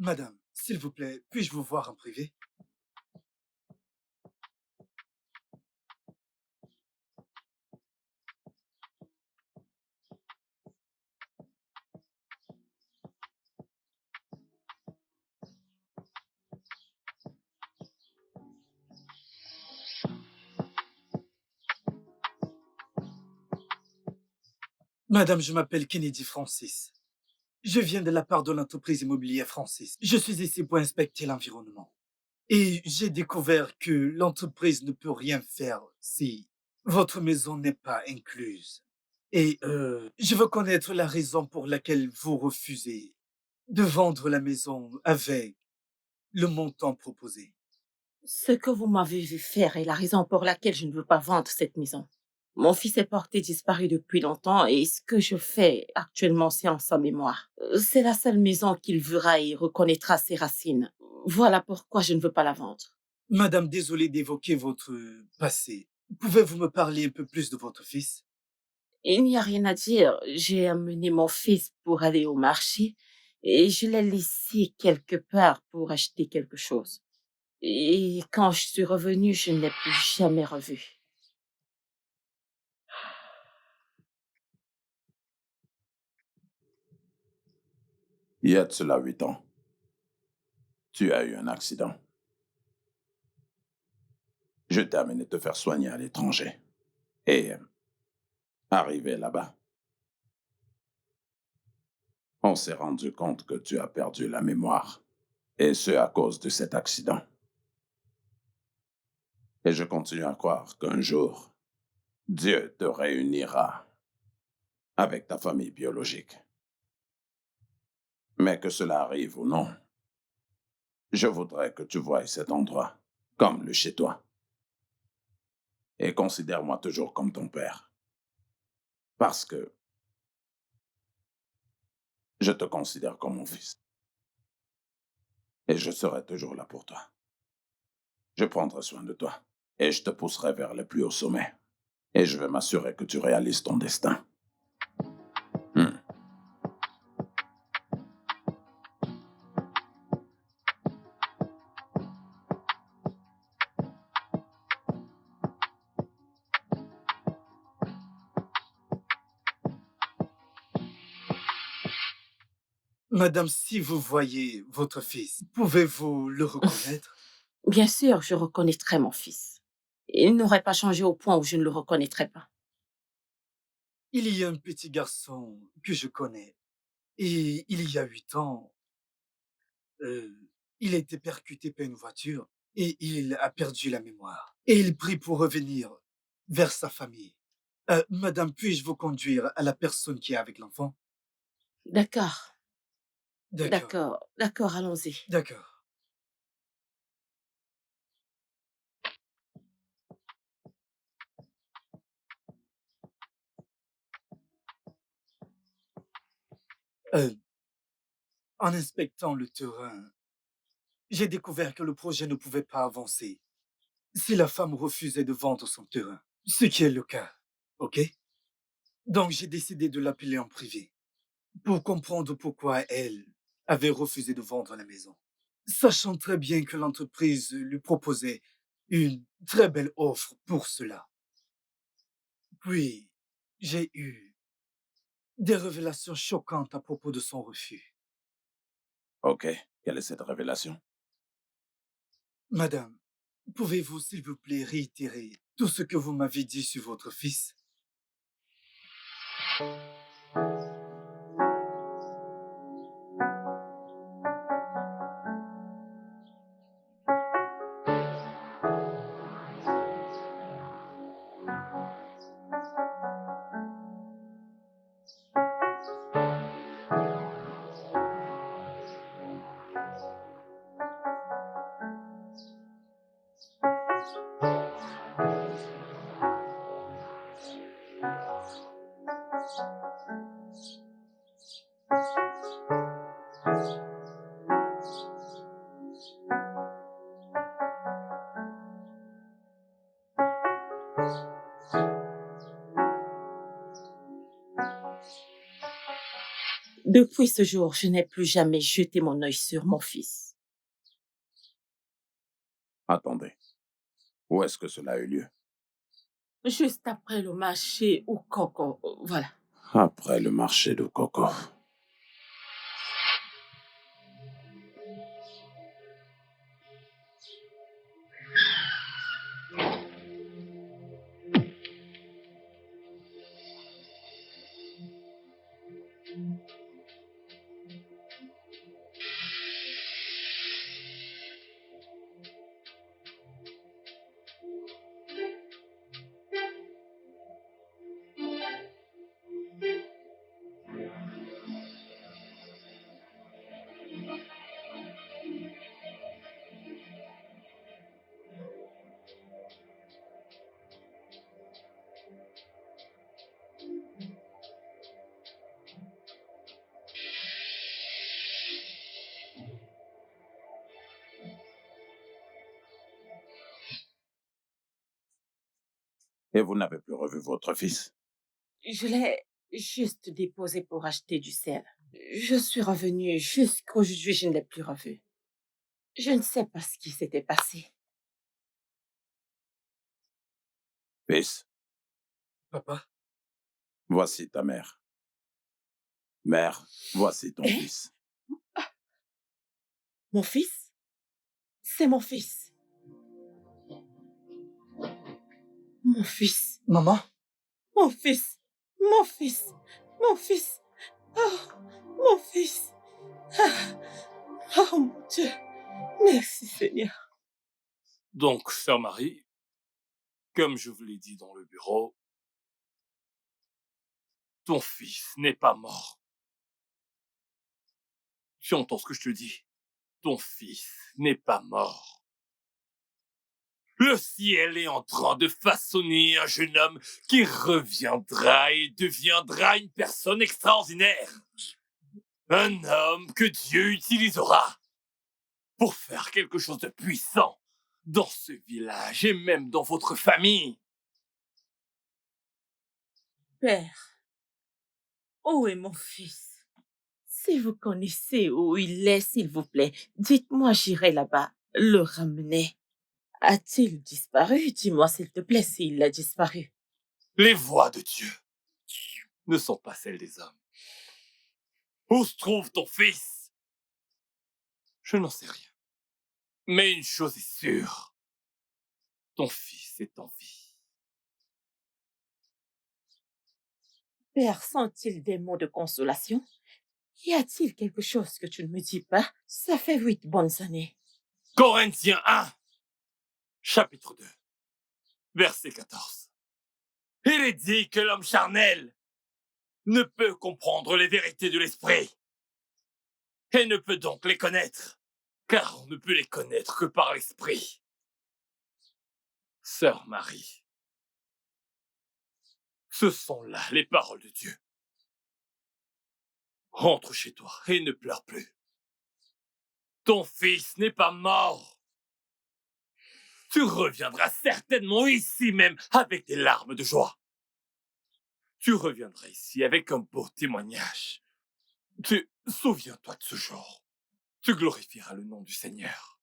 Speaker 9: Madame, s'il vous plaît, puis-je vous voir en privé? Madame, je m'appelle Kennedy Francis. Je viens de la part de l'entreprise immobilière Francis. Je suis ici pour inspecter l'environnement. Et j'ai découvert que l'entreprise ne peut rien faire si votre maison n'est pas incluse. Et je veux connaître la raison pour laquelle vous refusez de vendre la maison avec le montant proposé.
Speaker 5: Ce que vous m'avez vu faire est la raison pour laquelle je ne veux pas vendre cette maison. Mon fils est porté disparu depuis longtemps et ce que je fais actuellement, c'est en sa mémoire. C'est la seule maison qu'il verra et reconnaîtra ses racines. Voilà pourquoi je ne veux pas la vendre.
Speaker 9: Madame, désolé d'évoquer votre passé. Pouvez-vous me parler un peu plus de votre fils?
Speaker 5: Il n'y a rien à dire. J'ai amené mon fils pour aller au marché et je l'ai laissé quelque part pour acheter quelque chose. Et quand je suis revenue, je ne l'ai plus jamais revu.
Speaker 2: Il y a de cela 8 ans, tu as eu un accident. Je t'ai amené te faire soigner à l'étranger. Et arrivé là-bas, on s'est rendu compte que tu as perdu la mémoire. Et ce à cause de cet accident. Et je continue à croire qu'un jour, Dieu te réunira avec ta famille biologique. Mais que cela arrive ou non, je voudrais que tu voies cet endroit comme le chez toi. Et considère-moi toujours comme ton père. Parce que je te considère comme mon fils. Et je serai toujours là pour toi. Je prendrai soin de toi. Et je te pousserai vers le plus haut sommet. Et je vais m'assurer que tu réalises ton destin.
Speaker 9: Madame, si vous voyez votre fils, pouvez-vous le reconnaître?
Speaker 5: Bien sûr, je reconnaîtrai mon fils. Il n'aurait pas changé au point où je ne le reconnaîtrais pas.
Speaker 9: Il y a un petit garçon que je connais. Et il y a 8 ans, euh, il a été percuté par une voiture et il a perdu la mémoire. Et il prie pour revenir vers sa famille. Madame, puis-je vous conduire à la personne qui est avec l'enfant?
Speaker 5: D'accord,
Speaker 9: D'accord,
Speaker 5: d'accord, allons-y.
Speaker 9: d'accord. Euh, En inspectant le terrain, j'ai découvert que le projet ne pouvait pas avancer si la femme refusait de vendre son terrain, ce qui est le cas, ok? Donc j'ai décidé de l'appeler en privé pour comprendre pourquoi elle avait refusé de vendre la maison, sachant très bien que l'entreprise lui proposait une très belle offre pour cela. Puis, j'ai eu des révélations choquantes à propos de son refus.
Speaker 2: Ok, quelle est cette révélation?
Speaker 9: Madame, pouvez-vous s'il vous plaît réitérer tout ce que vous m'avez dit sur votre fils?
Speaker 5: Depuis ce jour, je n'ai plus jamais jeté mon œil sur mon fils.
Speaker 2: Attendez, où est-ce que cela a eu lieu?
Speaker 5: Juste après le marché au coco, voilà.
Speaker 2: Après le marché de coco. Et vous n'avez plus revu votre fils?
Speaker 5: Je l'ai juste déposé pour acheter du sel. Je suis revenue jusqu'aujourd'hui, je ne l'ai plus revu. Je ne sais pas ce qui s'était passé.
Speaker 2: Fils,
Speaker 9: Papa?
Speaker 2: voici ta mère. Mère, voici ton fils.
Speaker 5: Mon fils? C'est mon fils. Mon fils.
Speaker 9: Maman?
Speaker 5: Mon fils. Mon fils. Mon fils. Oh, mon fils. Ah. Oh mon Dieu. Merci Seigneur.
Speaker 8: Donc, sœur Marie, comme je vous l'ai dit dans le bureau, ton fils n'est pas mort. Tu entends ce que je te dis? Ton fils n'est pas mort. Le ciel est en train de façonner un jeune homme qui reviendra et deviendra une personne extraordinaire. Un homme que Dieu utilisera pour faire quelque chose de puissant dans ce village et même dans votre famille.
Speaker 5: Père, où est mon fils? Si vous connaissez où il est, s'il vous plaît, dites-moi, j'irai là-bas le ramener. A-t-il disparu? Dis-moi, s'il te plaît, s'il a disparu.
Speaker 8: Les voies de Dieu ne sont pas celles des hommes. Où se trouve ton fils? Je n'en sais rien. Mais une chose est sûre. Ton fils est en vie.
Speaker 5: Père, sont-ils des mots de consolation? Y a-t-il quelque chose que tu ne me dis pas? Ça fait 8 bonnes années.
Speaker 8: Corinthiens 1, chapitre 2, verset 14. Il est dit que l'homme charnel ne peut comprendre les vérités de l'esprit et ne peut donc les connaître, car on ne peut les connaître que par l'esprit. Sœur Marie, ce sont là les paroles de Dieu. Rentre chez toi et ne pleure plus. Ton fils n'est pas mort. Tu reviendras certainement ici même avec des larmes de joie. Tu reviendras ici avec un beau témoignage. Souviens-toi de ce jour. Tu glorifieras le nom du Seigneur.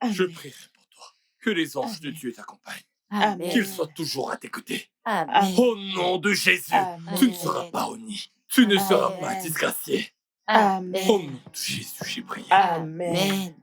Speaker 5: Amen.
Speaker 8: Je prierai pour toi. Que les anges de Dieu t'accompagnent.
Speaker 5: Amen.
Speaker 8: Qu'ils soient toujours à tes côtés.
Speaker 1: Amen.
Speaker 8: Au nom de Jésus,
Speaker 5: Amen.
Speaker 8: tu ne seras pas honni. Tu ne seras pas
Speaker 1: Amen.
Speaker 8: disgracié.
Speaker 5: Amen.
Speaker 8: Au nom de Jésus, j'ai prié.
Speaker 5: Amen.
Speaker 1: Amen.